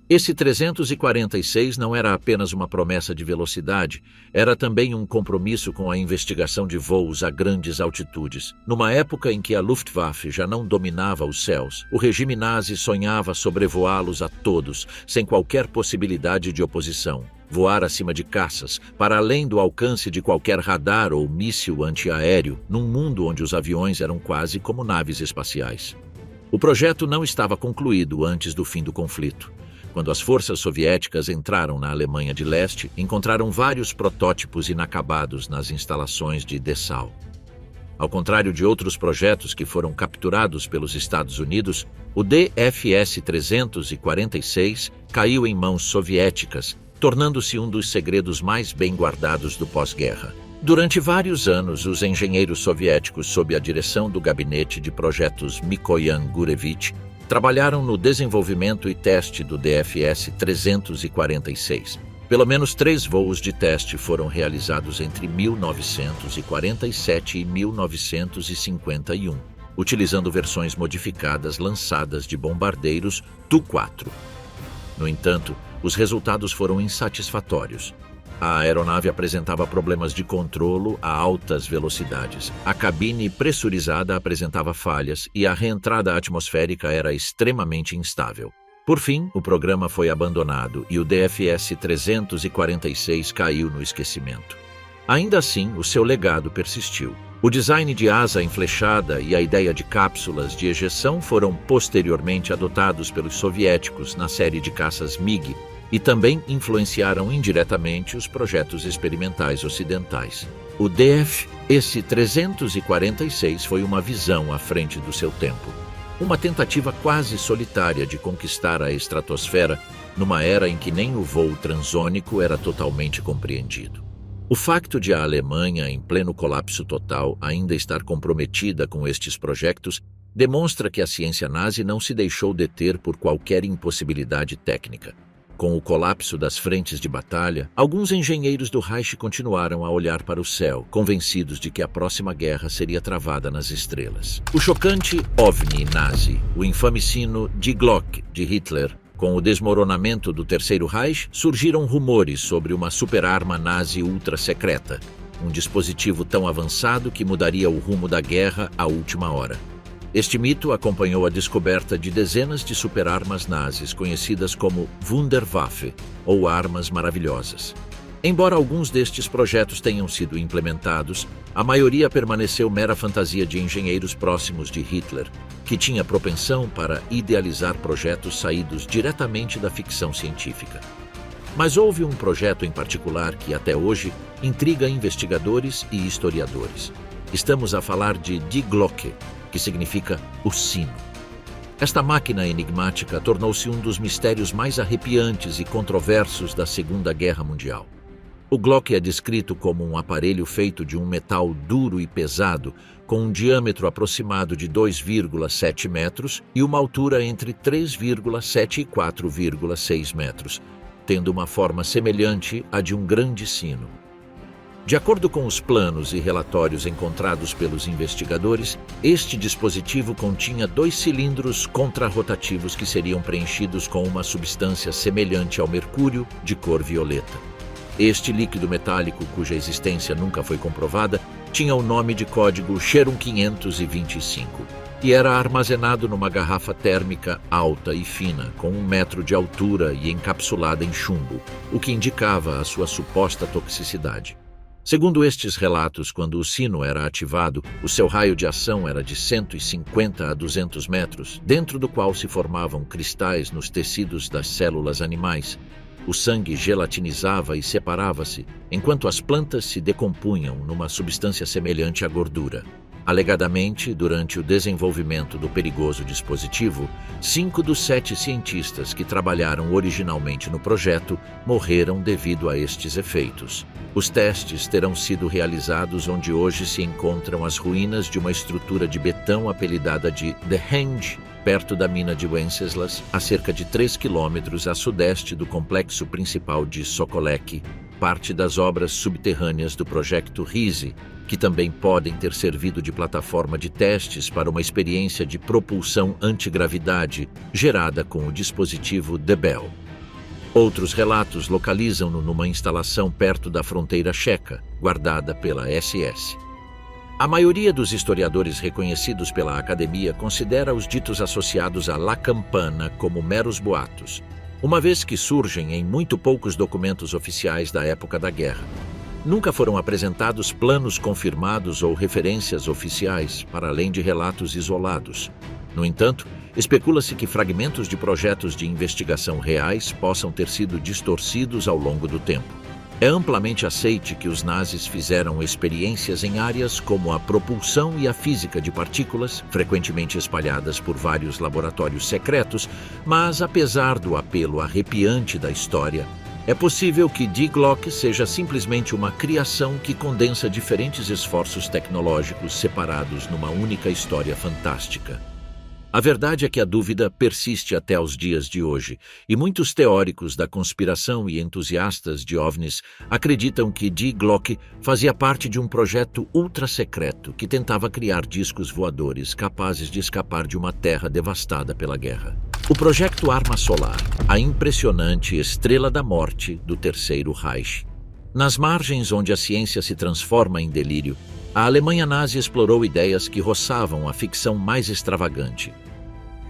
Esse 346 não era apenas uma promessa de velocidade, era também um compromisso com a investigação de voos a grandes altitudes. Numa época em que a Luftwaffe já não dominava os céus, o regime nazi sonhava sobrevoá-los a todos, sem qualquer possibilidade de oposição. Voar acima de caças, para além do alcance de qualquer radar ou míssil antiaéreo, num mundo onde os aviões eram quase como naves espaciais. O projeto não estava concluído antes do fim do conflito. Quando as forças soviéticas entraram na Alemanha de Leste, encontraram vários protótipos inacabados nas instalações de Dessau. Ao contrário de outros projetos que foram capturados pelos Estados Unidos, o DFS-346 caiu em mãos soviéticas, tornando-se um dos segredos mais bem guardados do pós-guerra. Durante vários anos, os engenheiros soviéticos, sob a direção do gabinete de projetos Mikoyan Gurevich, trabalharam no desenvolvimento e teste do DFS-346. Pelo menos 3 voos de teste foram realizados entre 1947 e 1951, utilizando versões modificadas lançadas de bombardeiros Tu-4. No entanto, os resultados foram insatisfatórios. A aeronave apresentava problemas de controlo a altas velocidades. A cabine pressurizada apresentava falhas e a reentrada atmosférica era extremamente instável. Por fim, o programa foi abandonado e o DFS-346 caiu no esquecimento. Ainda assim, o seu legado persistiu. O design de asa enflechada e a ideia de cápsulas de ejeção foram posteriormente adotados pelos soviéticos na série de caças MiG e também influenciaram indiretamente os projetos experimentais ocidentais. O DF-S-346 foi uma visão à frente do seu tempo. Uma tentativa quase solitária de conquistar a estratosfera numa era em que nem o voo transônico era totalmente compreendido. O facto de a Alemanha, em pleno colapso total, ainda estar comprometida com estes projetos demonstra que a ciência nazi não se deixou deter por qualquer impossibilidade técnica. Com o colapso das frentes de batalha, alguns engenheiros do Reich continuaram a olhar para o céu, convencidos de que a próxima guerra seria travada nas estrelas. O chocante OVNI nazi, o infame sino Die Glocke de Hitler, com o desmoronamento do Terceiro Reich, surgiram rumores sobre uma superarma nazi ultra-secreta, um dispositivo tão avançado que mudaria o rumo da guerra à última hora. Este mito acompanhou a descoberta de dezenas de superarmas nazis conhecidas como Wunderwaffe, ou armas maravilhosas. Embora alguns destes projetos tenham sido implementados, a maioria permaneceu mera fantasia de engenheiros próximos de Hitler, que tinha propensão para idealizar projetos saídos diretamente da ficção científica. Mas houve um projeto em particular que, até hoje, intriga investigadores e historiadores. Estamos a falar de Die Glocke, que significa o sino. Esta máquina enigmática tornou-se um dos mistérios mais arrepiantes e controversos da Segunda Guerra Mundial. O Glocke é descrito como um aparelho feito de um metal duro e pesado, com um diâmetro aproximado de 2,7 metros e uma altura entre 3,7 e 4,6 metros, tendo uma forma semelhante à de um grande sino. De acordo com os planos e relatórios encontrados pelos investigadores, este dispositivo continha 2 cilindros contrarrotativos que seriam preenchidos com uma substância semelhante ao mercúrio, de cor violeta. Este líquido metálico, cuja existência nunca foi comprovada, tinha o nome de código Xerum 525 e era armazenado numa garrafa térmica alta e fina, com 1 metro de altura e encapsulada em chumbo, o que indicava a sua suposta toxicidade. Segundo estes relatos, quando o sino era ativado, o seu raio de ação era de 150 a 200 metros, dentro do qual se formavam cristais nos tecidos das células animais. O sangue gelatinizava e separava-se, enquanto as plantas se decompunham numa substância semelhante à gordura. Alegadamente, durante o desenvolvimento do perigoso dispositivo, 5 dos 7 cientistas que trabalharam originalmente no projeto morreram devido a estes efeitos. Os testes terão sido realizados onde hoje se encontram as ruínas de uma estrutura de betão apelidada de The Henge, perto da mina de Wenceslas, a cerca de 3 quilômetros a sudeste do complexo principal de Sokolek, parte das obras subterrâneas do projeto RISE, que também podem ter servido de plataforma de testes para uma experiência de propulsão antigravidade gerada com o dispositivo The Bell. Outros relatos localizam-no numa instalação perto da fronteira checa, guardada pela SS. A maioria dos historiadores reconhecidos pela Academia considera os ditos associados a La Campana como meros boatos, uma vez que surgem em muito poucos documentos oficiais da época da guerra. Nunca foram apresentados planos confirmados ou referências oficiais, para além de relatos isolados. No entanto, especula-se que fragmentos de projetos de investigação reais possam ter sido distorcidos ao longo do tempo. É amplamente aceite que os nazis fizeram experiências em áreas como a propulsão e a física de partículas, frequentemente espalhadas por vários laboratórios secretos, mas apesar do apelo arrepiante da história, é possível que Die Glocke seja simplesmente uma criação que condensa diferentes esforços tecnológicos separados numa única história fantástica. A verdade é que a dúvida persiste até os dias de hoje, e muitos teóricos da conspiração e entusiastas de OVNIs acreditam que Die Glocke fazia parte de um projeto ultra-secreto que tentava criar discos voadores capazes de escapar de uma terra devastada pela guerra. O projeto Arma Solar, a impressionante estrela da morte do Terceiro Reich. Nas margens onde a ciência se transforma em delírio, a Alemanha nazi explorou ideias que roçavam a ficção mais extravagante.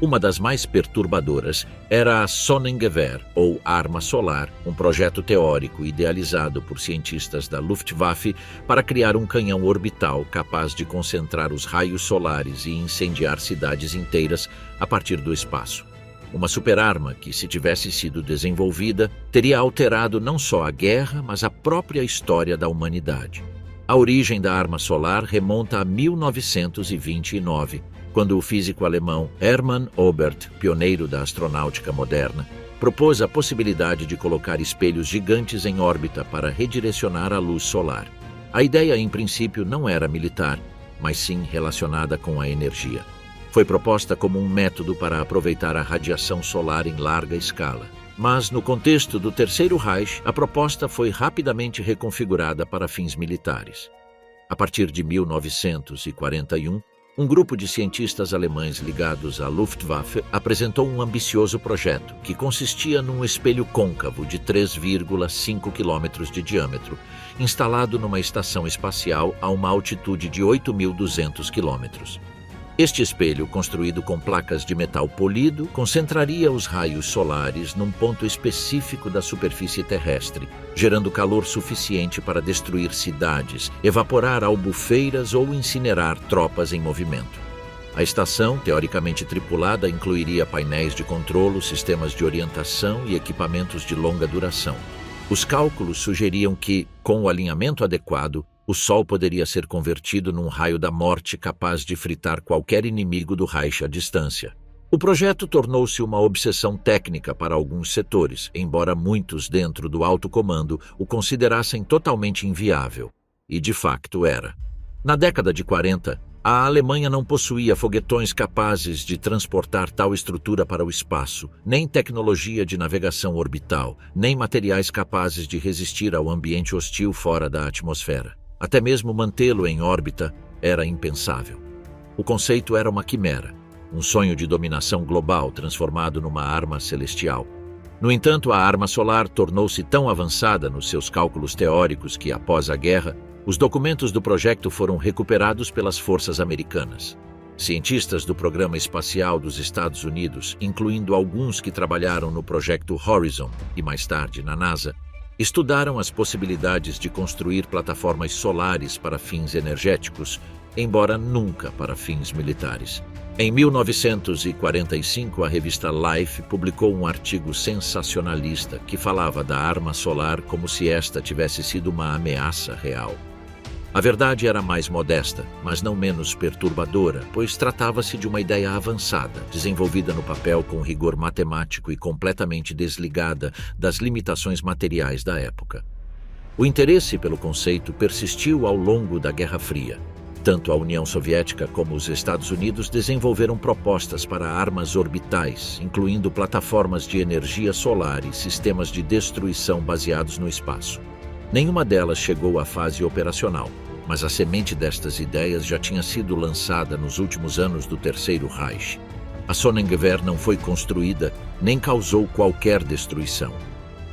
Uma das mais perturbadoras era a Sonnengewehr, ou arma solar, um projeto teórico idealizado por cientistas da Luftwaffe para criar um canhão orbital capaz de concentrar os raios solares e incendiar cidades inteiras a partir do espaço. Uma superarma que, se tivesse sido desenvolvida, teria alterado não só a guerra, mas a própria história da humanidade. A origem da arma solar remonta a 1929, quando o físico alemão Hermann Oberth, pioneiro da astronáutica moderna, propôs a possibilidade de colocar espelhos gigantes em órbita para redirecionar a luz solar. A ideia, em princípio, não era militar, mas sim relacionada com a energia. Foi proposta como um método para aproveitar a radiação solar em larga escala. Mas, no contexto do Terceiro Reich, a proposta foi rapidamente reconfigurada para fins militares. A partir de 1941, um grupo de cientistas alemães ligados à Luftwaffe apresentou um ambicioso projeto que consistia num espelho côncavo de 3,5 quilômetros de diâmetro, instalado numa estação espacial a uma altitude de 8.200 quilômetros. Este espelho, construído com placas de metal polido, concentraria os raios solares num ponto específico da superfície terrestre, gerando calor suficiente para destruir cidades, evaporar albufeiras ou incinerar tropas em movimento. A estação, teoricamente tripulada, incluiria painéis de controlo, sistemas de orientação e equipamentos de longa duração. Os cálculos sugeriam que, com o alinhamento adequado, o Sol poderia ser convertido num raio da morte capaz de fritar qualquer inimigo do Reich à distância. O projeto tornou-se uma obsessão técnica para alguns setores, embora muitos dentro do alto comando o considerassem totalmente inviável. E de facto era. Na década de 40, a Alemanha não possuía foguetões capazes de transportar tal estrutura para o espaço, nem tecnologia de navegação orbital, nem materiais capazes de resistir ao ambiente hostil fora da atmosfera. Até mesmo mantê-lo em órbita era impensável. O conceito era uma quimera, um sonho de dominação global transformado numa arma celestial. No entanto, a arma solar tornou-se tão avançada nos seus cálculos teóricos que, após a guerra, os documentos do projeto foram recuperados pelas forças americanas. Cientistas do Programa Espacial dos Estados Unidos, incluindo alguns que trabalharam no projeto Horizon e mais tarde na NASA, estudaram as possibilidades de construir plataformas solares para fins energéticos, embora nunca para fins militares. Em 1945, a revista Life publicou um artigo sensacionalista que falava da arma solar como se esta tivesse sido uma ameaça real. A verdade era mais modesta, mas não menos perturbadora, pois tratava-se de uma ideia avançada, desenvolvida no papel com rigor matemático e completamente desligada das limitações materiais da época. O interesse pelo conceito persistiu ao longo da Guerra Fria. Tanto a União Soviética como os Estados Unidos desenvolveram propostas para armas orbitais, incluindo plataformas de energia solar e sistemas de destruição baseados no espaço. Nenhuma delas chegou à fase operacional, mas a semente destas ideias já tinha sido lançada nos últimos anos do Terceiro Reich. A Sonnengewehr não foi construída nem causou qualquer destruição,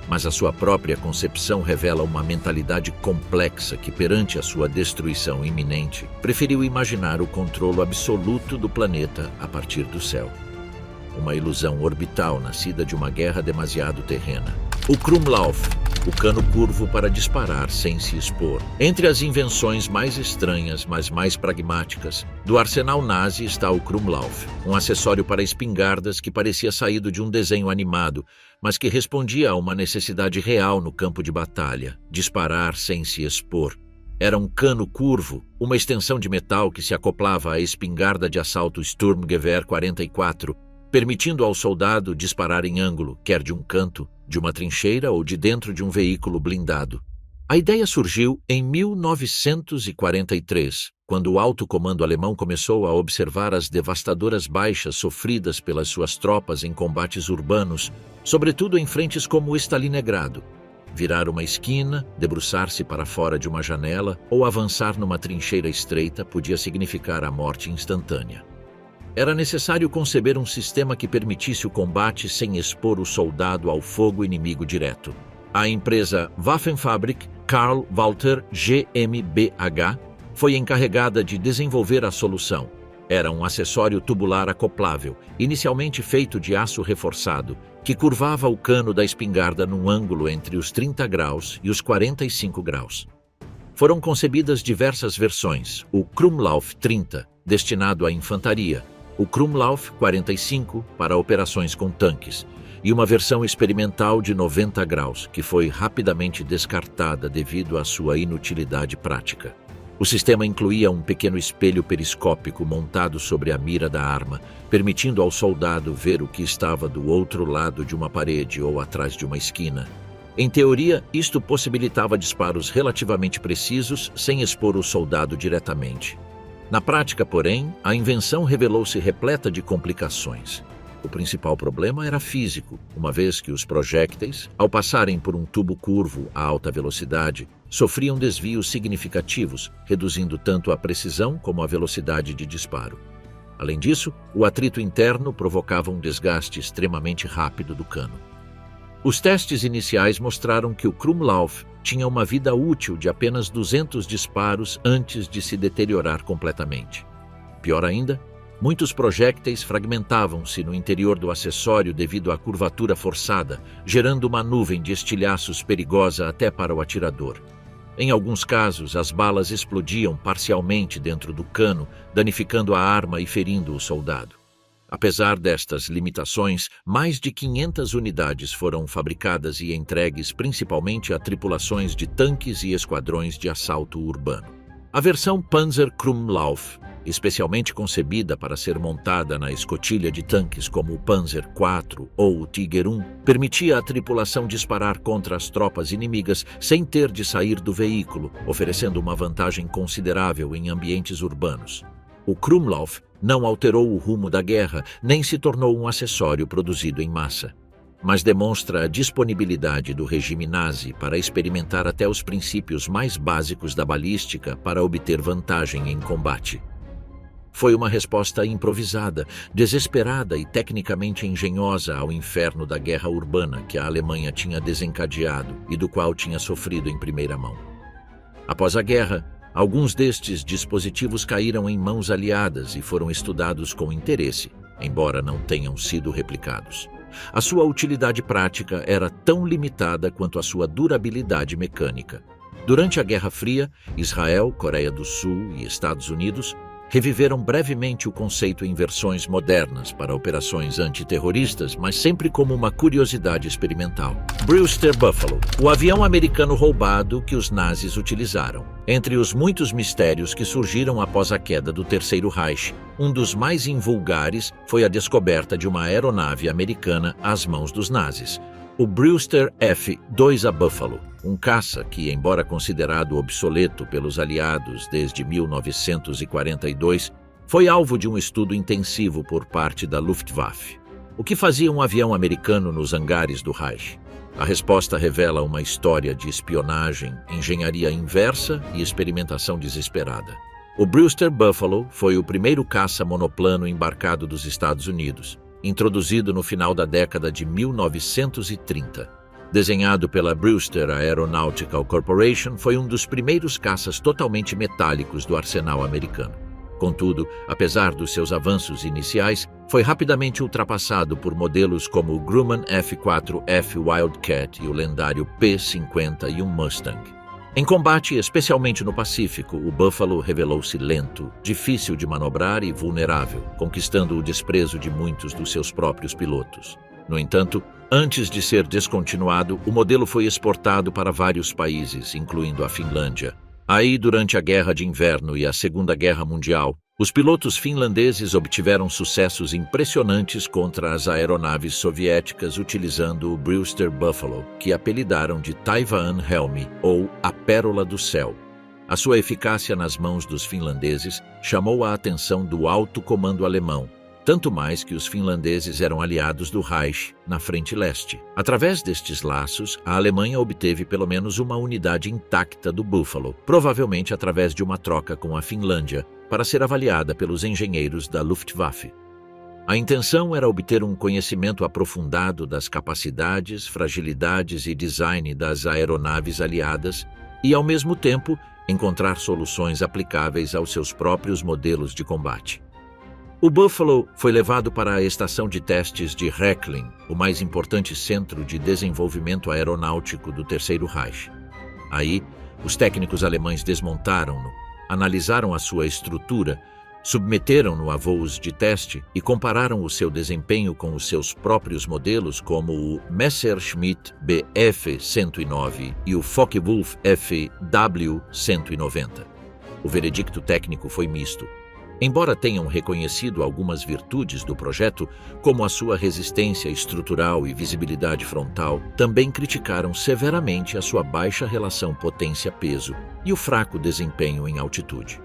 mas a sua própria concepção revela uma mentalidade complexa que, perante a sua destruição iminente, preferiu imaginar o controle absoluto do planeta a partir do céu. Uma ilusão orbital nascida de uma guerra demasiado terrena. O Krumlauf, o cano curvo para disparar sem se expor. Entre as invenções mais estranhas, mas mais pragmáticas, do arsenal nazi está o Krumlauf, um acessório para espingardas que parecia saído de um desenho animado, mas que respondia a uma necessidade real no campo de batalha: disparar sem se expor. Era um cano curvo, uma extensão de metal que se acoplava à espingarda de assalto Sturmgewehr 44, permitindo ao soldado disparar em ângulo, quer de um canto, de uma trincheira ou de dentro de um veículo blindado. A ideia surgiu em 1943, quando o alto comando alemão começou a observar as devastadoras baixas sofridas pelas suas tropas em combates urbanos, sobretudo em frentes como Stalingrado. Virar uma esquina, debruçar-se para fora de uma janela ou avançar numa trincheira estreita podia significar a morte instantânea. Era necessário conceber um sistema que permitisse o combate sem expor o soldado ao fogo inimigo direto. A empresa Waffenfabrik Karl Walter GmbH foi encarregada de desenvolver a solução. Era um acessório tubular acoplável, inicialmente feito de aço reforçado, que curvava o cano da espingarda num ângulo entre os 30 graus e os 45 graus. Foram concebidas diversas versões: o Krumlauf 30, destinado à infantaria, o Krumlauf 45, para operações com tanques, e uma versão experimental de 90 graus, que foi rapidamente descartada devido à sua inutilidade prática. O sistema incluía um pequeno espelho periscópico montado sobre a mira da arma, permitindo ao soldado ver o que estava do outro lado de uma parede ou atrás de uma esquina. Em teoria, isto possibilitava disparos relativamente precisos sem expor o soldado diretamente. Na prática, porém, a invenção revelou-se repleta de complicações. O principal problema era físico, uma vez que os projéteis, ao passarem por um tubo curvo a alta velocidade, sofriam desvios significativos, reduzindo tanto a precisão como a velocidade de disparo. Além disso, o atrito interno provocava um desgaste extremamente rápido do cano. Os testes iniciais mostraram que o Krumlauf tinha uma vida útil de apenas 200 disparos antes de se deteriorar completamente. Pior ainda, muitos projéteis fragmentavam-se no interior do acessório devido à curvatura forçada, gerando uma nuvem de estilhaços perigosa até para o atirador. Em alguns casos, as balas explodiam parcialmente dentro do cano, danificando a arma e ferindo o soldado. Apesar destas limitações, mais de 500 unidades foram fabricadas e entregues principalmente a tripulações de tanques e esquadrões de assalto urbano. A versão Panzer Krumlauf, especialmente concebida para ser montada na escotilha de tanques como o Panzer IV ou o Tiger I, permitia à tripulação disparar contra as tropas inimigas sem ter de sair do veículo, oferecendo uma vantagem considerável em ambientes urbanos. O Krumlauf não alterou o rumo da guerra, nem se tornou um acessório produzido em massa, mas demonstra a disponibilidade do regime nazi para experimentar até os princípios mais básicos da balística para obter vantagem em combate. Foi uma resposta improvisada, desesperada e tecnicamente engenhosa ao inferno da guerra urbana que a Alemanha tinha desencadeado e do qual tinha sofrido em primeira mão. Após a guerra, alguns destes dispositivos caíram em mãos aliadas e foram estudados com interesse, embora não tenham sido replicados. A sua utilidade prática era tão limitada quanto a sua durabilidade mecânica. Durante a Guerra Fria, Israel, Coreia do Sul e Estados Unidos reviveram brevemente o conceito em versões modernas para operações antiterroristas, mas sempre como uma curiosidade experimental. Brewster Buffalo, o avião americano roubado que os nazis utilizaram. Entre os muitos mistérios que surgiram após a queda do Terceiro Reich, um dos mais invulgares foi a descoberta de uma aeronave americana às mãos dos nazis. O Brewster F-2A Buffalo, um caça que, embora considerado obsoleto pelos aliados desde 1942, foi alvo de um estudo intensivo por parte da Luftwaffe. O que fazia um avião americano nos hangares do Reich? A resposta revela uma história de espionagem, engenharia inversa e experimentação desesperada. O Brewster Buffalo foi o primeiro caça monoplano embarcado dos Estados Unidos, introduzido no final da década de 1930. Desenhado pela Brewster Aeronautical Corporation, foi um dos primeiros caças totalmente metálicos do arsenal americano. Contudo, apesar dos seus avanços iniciais, foi rapidamente ultrapassado por modelos como o Grumman F-4F Wildcat e o lendário P-50 e um Mustang. Em combate, especialmente no Pacífico, o Buffalo revelou-se lento, difícil de manobrar e vulnerável, conquistando o desprezo de muitos dos seus próprios pilotos. No entanto, antes de ser descontinuado, o modelo foi exportado para vários países, incluindo a Finlândia. Aí, durante a Guerra de Inverno e a Segunda Guerra Mundial, os pilotos finlandeses obtiveram sucessos impressionantes contra as aeronaves soviéticas utilizando o Brewster Buffalo, que apelidaram de Taiwan Helmi, ou a Pérola do Céu. A sua eficácia nas mãos dos finlandeses chamou a atenção do alto comando alemão, tanto mais que os finlandeses eram aliados do Reich na frente leste. Através destes laços, a Alemanha obteve pelo menos uma unidade intacta do Buffalo, provavelmente através de uma troca com a Finlândia, para ser avaliada pelos engenheiros da Luftwaffe. A intenção era obter um conhecimento aprofundado das capacidades, fragilidades e design das aeronaves aliadas e, ao mesmo tempo, encontrar soluções aplicáveis aos seus próprios modelos de combate. O Buffalo foi levado para a estação de testes de Rechlin, o mais importante centro de desenvolvimento aeronáutico do Terceiro Reich. Aí, os técnicos alemães desmontaram-no, analisaram a sua estrutura, submeteram-no a voos de teste e compararam o seu desempenho com os seus próprios modelos, como o Messerschmitt Bf-109 e o Focke-Wulf FW-190. O veredicto técnico foi misto. Embora tenham reconhecido algumas virtudes do projeto, como a sua resistência estrutural e visibilidade frontal, também criticaram severamente a sua baixa relação potência-peso e o fraco desempenho em altitude.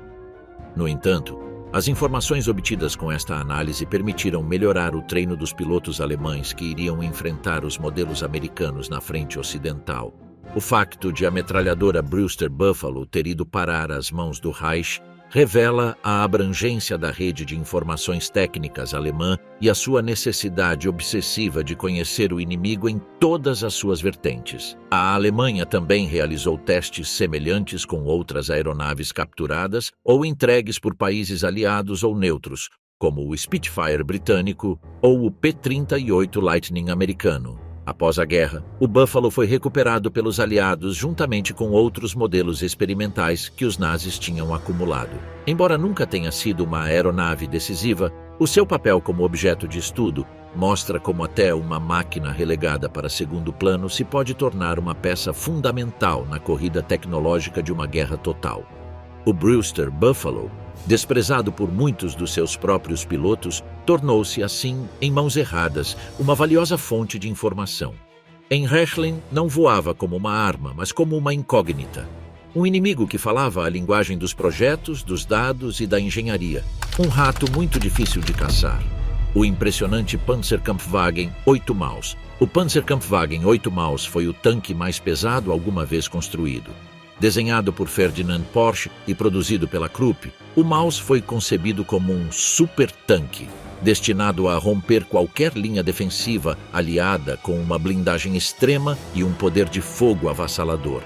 No entanto, as informações obtidas com esta análise permitiram melhorar o treino dos pilotos alemães que iriam enfrentar os modelos americanos na frente ocidental. O facto de a metralhadora Brewster Buffalo ter ido parar às mãos do Reich revela a abrangência da rede de informações técnicas alemã e a sua necessidade obsessiva de conhecer o inimigo em todas as suas vertentes. A Alemanha também realizou testes semelhantes com outras aeronaves capturadas ou entregues por países aliados ou neutros, como o Spitfire britânico ou o P-38 Lightning americano. Após a guerra, o Buffalo foi recuperado pelos aliados juntamente com outros modelos experimentais que os nazis tinham acumulado. Embora nunca tenha sido uma aeronave decisiva, o seu papel como objeto de estudo mostra como até uma máquina relegada para segundo plano se pode tornar uma peça fundamental na corrida tecnológica de uma guerra total. O Brewster Buffalo, desprezado por muitos dos seus próprios pilotos, tornou-se, assim, em mãos erradas, uma valiosa fonte de informação. Em Rechlin não voava como uma arma, mas como uma incógnita. Um inimigo que falava a linguagem dos projetos, dos dados e da engenharia. Um rato muito difícil de caçar. O impressionante Panzerkampfwagen 8 Maus. O Panzerkampfwagen 8 Maus foi o tanque mais pesado alguma vez construído. Desenhado por Ferdinand Porsche e produzido pela Krupp, o Maus foi concebido como um super-tanque, destinado a romper qualquer linha defensiva aliada com uma blindagem extrema e um poder de fogo avassalador.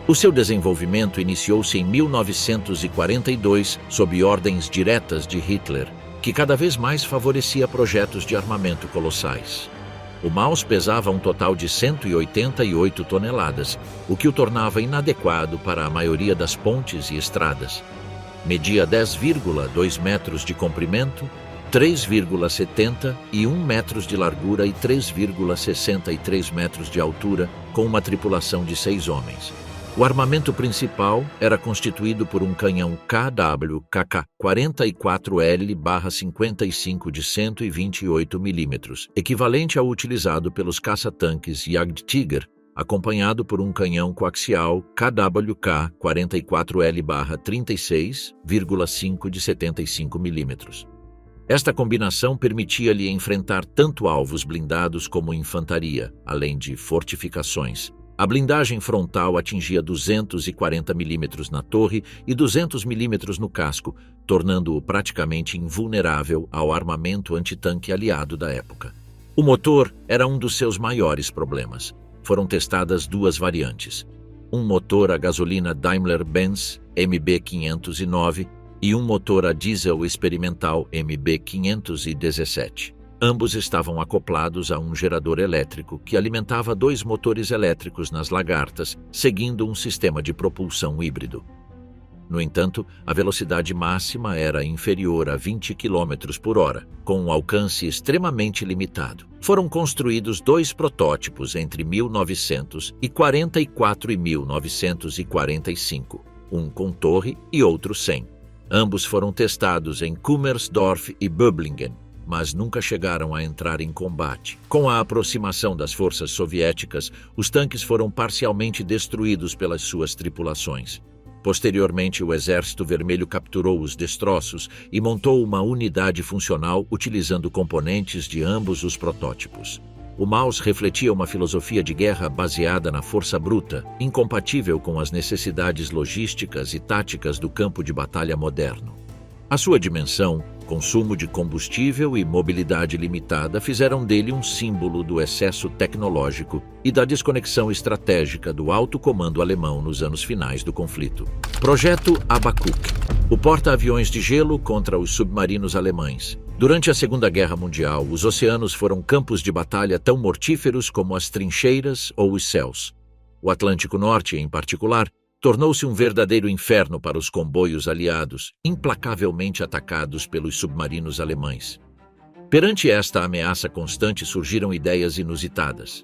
O seu desenvolvimento iniciou-se em 1942 sob ordens diretas de Hitler, que cada vez mais favorecia projetos de armamento colossais. O Maus pesava um total de 188 toneladas, o que o tornava inadequado para a maioria das pontes e estradas. Media 10,2 metros de comprimento, 3,70 e 1 metros de largura e 3,63 metros de altura, com uma tripulação de 6 homens. O armamento principal era constituído por um canhão KW-44L/55 de 128 mm, equivalente ao utilizado pelos caça-tanques Jagdtiger, acompanhado por um canhão coaxial KWK-44L/36,5 de 75 mm. Esta combinação permitia-lhe enfrentar tanto alvos blindados como infantaria, além de fortificações. A blindagem frontal atingia 240 mm na torre e 200 mm no casco, tornando-o praticamente invulnerável ao armamento antitanque aliado da época. O motor era um dos seus maiores problemas. Foram testadas duas variantes: um motor a gasolina Daimler-Benz MB509 e um motor a diesel experimental MB517. Ambos estavam acoplados a um gerador elétrico que alimentava 2 motores elétricos nas lagartas, seguindo um sistema de propulsão híbrido. No entanto, a velocidade máxima era inferior a 20 km por hora, com um alcance extremamente limitado. Foram construídos 2 protótipos entre 1944 e 1945, um com torre e outro sem. Ambos foram testados em Kummersdorf e Böblingen, mas nunca chegaram a entrar em combate. Com a aproximação das forças soviéticas, os tanques foram parcialmente destruídos pelas suas tripulações. Posteriormente, o Exército Vermelho capturou os destroços e montou uma unidade funcional utilizando componentes de ambos os protótipos. O Maus refletia uma filosofia de guerra baseada na força bruta, incompatível com as necessidades logísticas e táticas do campo de batalha moderno. A sua dimensão, consumo de combustível e mobilidade limitada fizeram dele um símbolo do excesso tecnológico e da desconexão estratégica do alto comando alemão nos anos finais do conflito. Projeto Habakuk, o porta-aviões de gelo contra os submarinos alemães. Durante a Segunda Guerra Mundial, os oceanos foram campos de batalha tão mortíferos como as trincheiras ou os céus. O Atlântico Norte, em particular, tornou-se um verdadeiro inferno para os comboios aliados, implacavelmente atacados pelos submarinos alemães. Perante esta ameaça constante surgiram ideias inusitadas.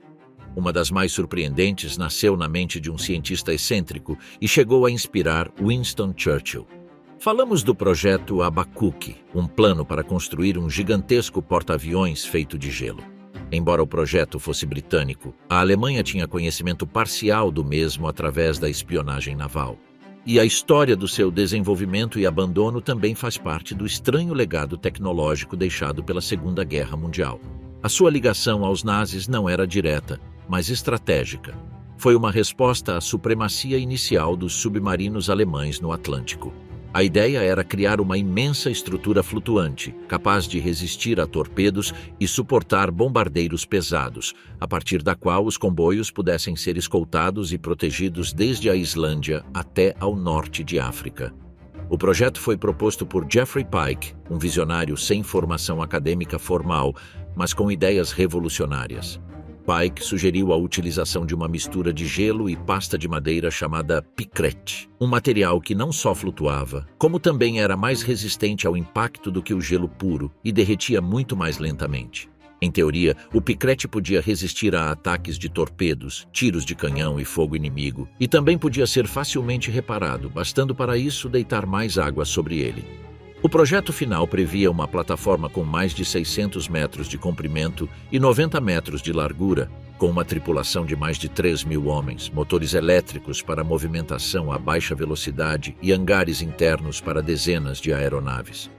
Uma das mais surpreendentes nasceu na mente de um cientista excêntrico e chegou a inspirar Winston Churchill. Falamos do projeto Habacuque, um plano para construir um gigantesco porta-aviões feito de gelo. Embora o projeto fosse britânico, a Alemanha tinha conhecimento parcial do mesmo através da espionagem naval. E a história do seu desenvolvimento e abandono também faz parte do estranho legado tecnológico deixado pela Segunda Guerra Mundial. A sua ligação aos nazis não era direta, mas estratégica. Foi uma resposta à supremacia inicial dos submarinos alemães no Atlântico. A ideia era criar uma imensa estrutura flutuante, capaz de resistir a torpedos e suportar bombardeiros pesados, a partir da qual os comboios pudessem ser escoltados e protegidos desde a Islândia até ao norte de África. O projeto foi proposto por Jeffrey Pike, um visionário sem formação acadêmica formal, mas com ideias revolucionárias. Pike sugeriu a utilização de uma mistura de gelo e pasta de madeira chamada picrete, um material que não só flutuava, como também era mais resistente ao impacto do que o gelo puro e derretia muito mais lentamente. Em teoria, o picrete podia resistir a ataques de torpedos, tiros de canhão e fogo inimigo, e também podia ser facilmente reparado, bastando para isso deitar mais água sobre ele. O projeto final previa uma plataforma com mais de 600 metros de comprimento e 90 metros de largura, com uma tripulação de mais de 3.000 homens, motores elétricos para movimentação a baixa velocidade e hangares internos para dezenas de aeronaves.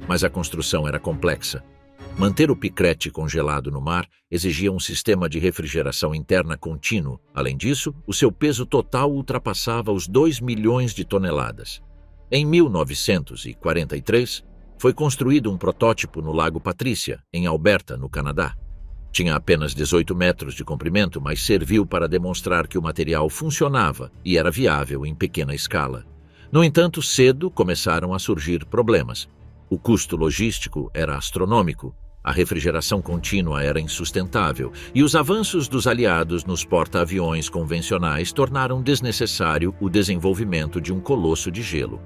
Mas a construção era complexa. Manter o picrete congelado no mar exigia um sistema de refrigeração interna contínuo. Além disso, o seu peso total ultrapassava os 2 milhões de toneladas. Em 1943, foi construído um protótipo no Lago Patrícia, em Alberta, no Canadá. Tinha apenas 18 metros de comprimento, mas serviu para demonstrar que o material funcionava e era viável em pequena escala. No entanto, cedo começaram a surgir problemas. O custo logístico era astronômico, a refrigeração contínua era insustentável e os avanços dos aliados nos porta-aviões convencionais tornaram desnecessário o desenvolvimento de um colosso de gelo.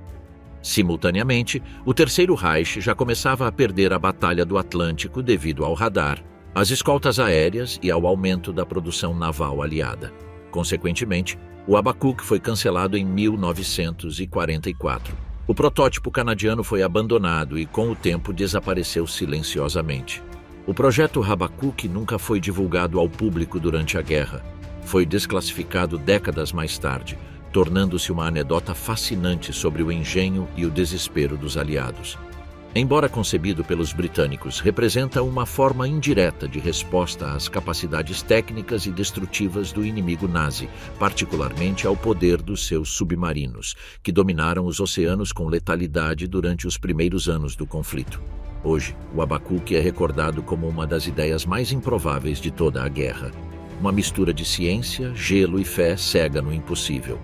Simultaneamente, o Terceiro Reich já começava a perder a Batalha do Atlântico devido ao radar, às escoltas aéreas e ao aumento da produção naval aliada. Consequentemente, o Habacuque foi cancelado em 1944. O protótipo canadiano foi abandonado e, com o tempo, desapareceu silenciosamente. O projeto Habacuque nunca foi divulgado ao público durante a guerra. Foi desclassificado décadas mais tarde, tornando-se uma anedota fascinante sobre o engenho e o desespero dos aliados. Embora concebido pelos britânicos, representa uma forma indireta de resposta às capacidades técnicas e destrutivas do inimigo nazi, particularmente ao poder dos seus submarinos, que dominaram os oceanos com letalidade durante os primeiros anos do conflito. Hoje, o Habacuque é recordado como uma das ideias mais improváveis de toda a guerra. Uma mistura de ciência, gelo e fé cega no impossível.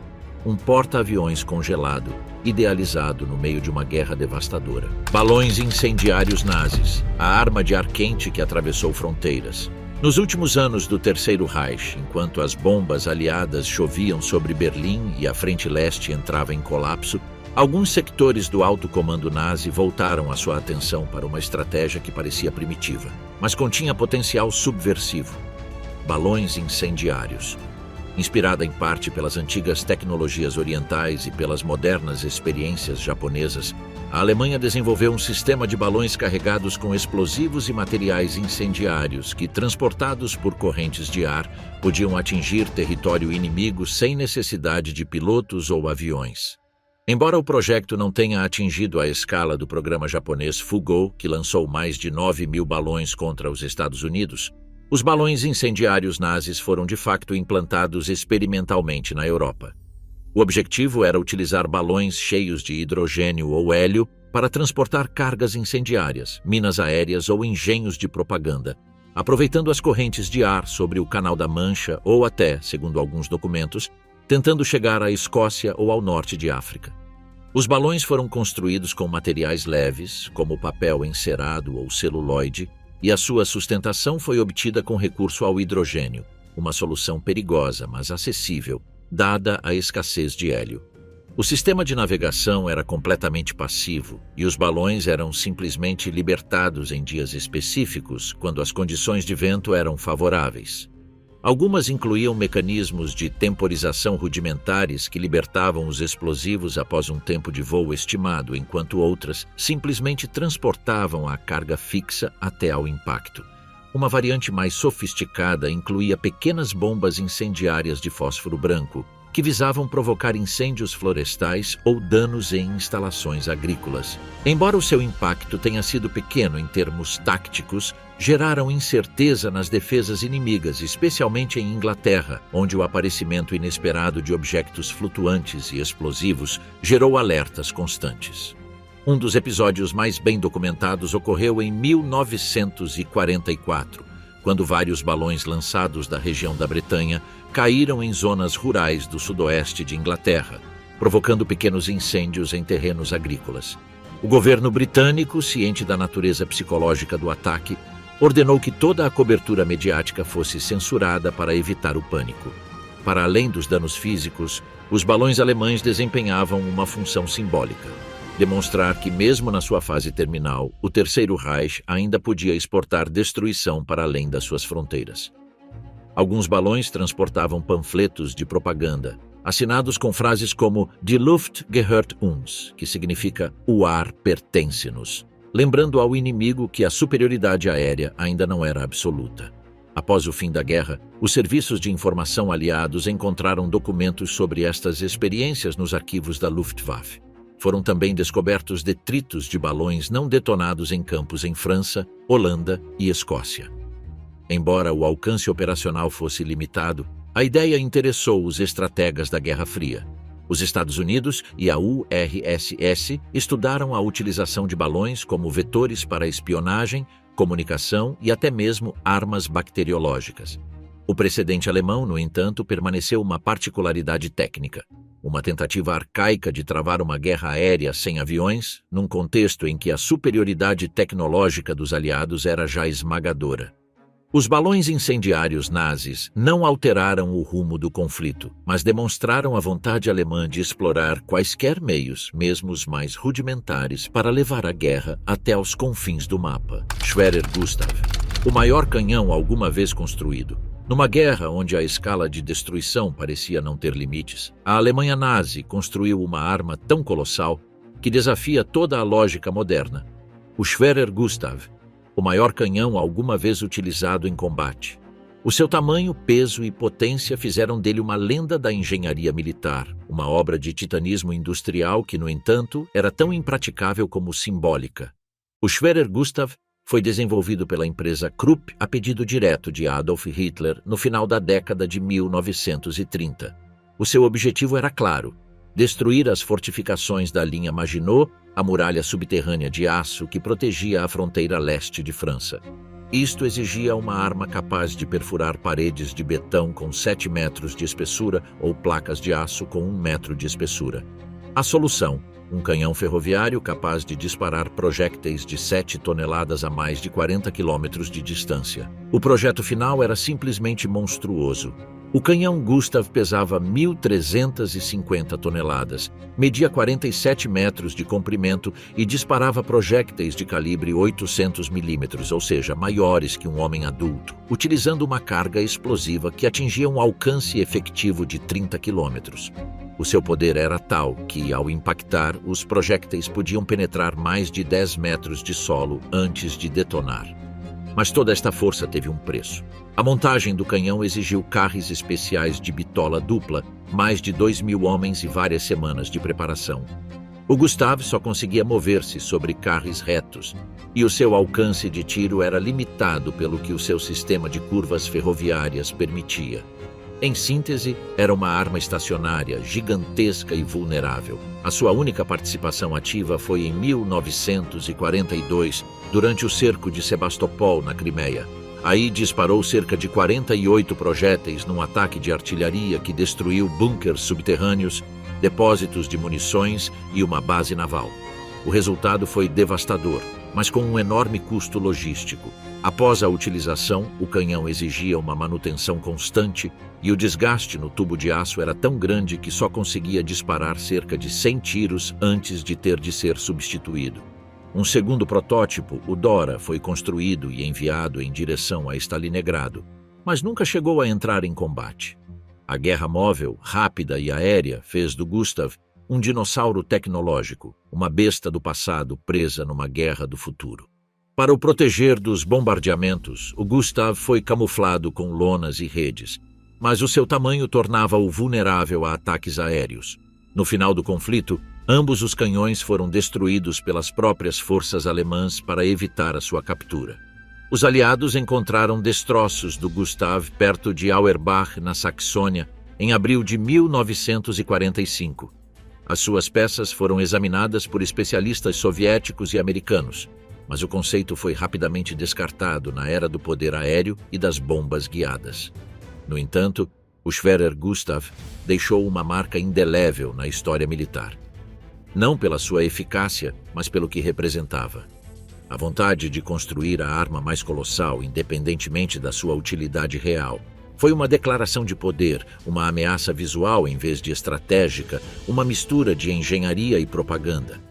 Um porta-aviões congelado, idealizado no meio de uma guerra devastadora. Balões incendiários nazis, a arma de ar quente que atravessou fronteiras. Nos últimos anos do Terceiro Reich, enquanto as bombas aliadas choviam sobre Berlim e a frente leste entrava em colapso, alguns sectores do alto comando nazi voltaram a sua atenção para uma estratégia que parecia primitiva, mas continha potencial subversivo. Balões incendiários. Inspirada em parte pelas antigas tecnologias orientais e pelas modernas experiências japonesas, a Alemanha desenvolveu um sistema de balões carregados com explosivos e materiais incendiários que, transportados por correntes de ar, podiam atingir território inimigo sem necessidade de pilotos ou aviões. Embora o projeto não tenha atingido a escala do programa japonês Fugō, que lançou mais de 9.000 balões contra os Estados Unidos, os balões incendiários nazis foram de facto implantados experimentalmente na Europa. O objetivo era utilizar balões cheios de hidrogênio ou hélio para transportar cargas incendiárias, minas aéreas ou engenhos de propaganda, aproveitando as correntes de ar sobre o Canal da Mancha ou até, segundo alguns documentos, tentando chegar à Escócia ou ao norte de África. Os balões foram construídos com materiais leves, como papel encerado ou celuloide, e a sua sustentação foi obtida com recurso ao hidrogênio, uma solução perigosa, mas acessível, dada a escassez de hélio. O sistema de navegação era completamente passivo e os balões eram simplesmente libertados em dias específicos, quando as condições de vento eram favoráveis. Algumas incluíam mecanismos de temporização rudimentares que libertavam os explosivos após um tempo de voo estimado, enquanto outras simplesmente transportavam a carga fixa até ao impacto. Uma variante mais sofisticada incluía pequenas bombas incendiárias de fósforo branco, que visavam provocar incêndios florestais ou danos em instalações agrícolas. Embora o seu impacto tenha sido pequeno em termos táticos, geraram incerteza nas defesas inimigas, especialmente em Inglaterra, onde o aparecimento inesperado de objetos flutuantes e explosivos gerou alertas constantes. Um dos episódios mais bem documentados ocorreu em 1944, quando vários balões lançados da região da Bretanha caíram em zonas rurais do sudoeste de Inglaterra, provocando pequenos incêndios em terrenos agrícolas. O governo britânico, ciente da natureza psicológica do ataque, ordenou que toda a cobertura mediática fosse censurada para evitar o pânico. Para além dos danos físicos, os balões alemães desempenhavam uma função simbólica: demonstrar que, mesmo na sua fase terminal, o Terceiro Reich ainda podia exportar destruição para além das suas fronteiras. Alguns balões transportavam panfletos de propaganda, assinados com frases como Die Luft gehört uns, que significa "o ar pertence-nos", lembrando ao inimigo que a superioridade aérea ainda não era absoluta. Após o fim da guerra, os serviços de informação aliados encontraram documentos sobre estas experiências nos arquivos da Luftwaffe. Foram também descobertos detritos de balões não detonados em campos em França, Holanda e Escócia. Embora o alcance operacional fosse limitado, a ideia interessou os estrategas da Guerra Fria. Os Estados Unidos e a URSS estudaram a utilização de balões como vetores para espionagem, comunicação e até mesmo armas bacteriológicas. O precedente alemão, no entanto, permaneceu uma particularidade técnica. Uma tentativa arcaica de travar uma guerra aérea sem aviões, num contexto em que a superioridade tecnológica dos aliados era já esmagadora. Os balões incendiários nazis não alteraram o rumo do conflito, mas demonstraram a vontade alemã de explorar quaisquer meios, mesmo os mais rudimentares, para levar a guerra até aos confins do mapa. Schwerer Gustav, o maior canhão alguma vez construído. Numa guerra onde a escala de destruição parecia não ter limites, a Alemanha nazi construiu uma arma tão colossal que desafia toda a lógica moderna. O Schwerer Gustav, o maior canhão alguma vez utilizado em combate. O seu tamanho, peso e potência fizeram dele uma lenda da engenharia militar, uma obra de titanismo industrial que, no entanto, era tão impraticável como simbólica. O Schwerer Gustav foi desenvolvido pela empresa Krupp a pedido direto de Adolf Hitler no final da década de 1930. O seu objetivo era claro: destruir as fortificações da linha Maginot, a muralha subterrânea de aço que protegia a fronteira leste de França. Isto exigia uma arma capaz de perfurar paredes de betão com 7 metros de espessura ou placas de aço com 1 metro de espessura. A solução: um canhão ferroviário capaz de disparar projéteis de 7 toneladas a mais de 40 quilômetros de distância. O projeto final era simplesmente monstruoso. O canhão Gustav pesava 1.350 toneladas, media 47 metros de comprimento e disparava projéteis de calibre 800 milímetros, ou seja, maiores que um homem adulto, utilizando uma carga explosiva que atingia um alcance efetivo de 30 quilômetros. O seu poder era tal que, ao impactar, os projéteis podiam penetrar mais de 10 metros de solo antes de detonar. Mas toda esta força teve um preço. A montagem do canhão exigiu carros especiais de bitola dupla, mais de 2.000 homens e várias semanas de preparação. O Gustav só conseguia mover-se sobre carros retos, e o seu alcance de tiro era limitado pelo que o seu sistema de curvas ferroviárias permitia. Em síntese, era uma arma estacionária, gigantesca e vulnerável. A sua única participação ativa foi em 1942, durante o cerco de Sebastopol, na Crimeia. Aí disparou cerca de 48 projéteis num ataque de artilharia que destruiu bunkers subterrâneos depósitos de munições e uma base naval. O resultado foi devastador, mas com um enorme custo logístico. Após a utilização, o canhão exigia uma manutenção constante e o desgaste no tubo de aço era tão grande que só conseguia disparar cerca de 100 tiros antes de ter de ser substituído. Um segundo protótipo, o Dora, foi construído e enviado em direção a Stalingrado, mas nunca chegou a entrar em combate. A guerra móvel, rápida e aérea fez do Gustav um dinossauro tecnológico, uma besta do passado presa numa guerra do futuro. Para o proteger dos bombardeamentos, o Gustav foi camuflado com lonas e redes, mas o seu tamanho tornava-o vulnerável a ataques aéreos. No final do conflito, ambos os canhões foram destruídos pelas próprias forças alemãs para evitar a sua captura. Os aliados encontraram destroços do Gustav perto de Auerbach, na Saxônia, em abril de 1945. As suas peças foram examinadas por especialistas soviéticos e americanos, mas o conceito foi rapidamente descartado na era do poder aéreo e das bombas guiadas. No entanto, o Schwerer Gustav deixou uma marca indelével na história militar. Não pela sua eficácia, mas pelo que representava. A vontade de construir a arma mais colossal, independentemente da sua utilidade real, foi uma declaração de poder, uma ameaça visual em vez de estratégica, uma mistura de engenharia e propaganda.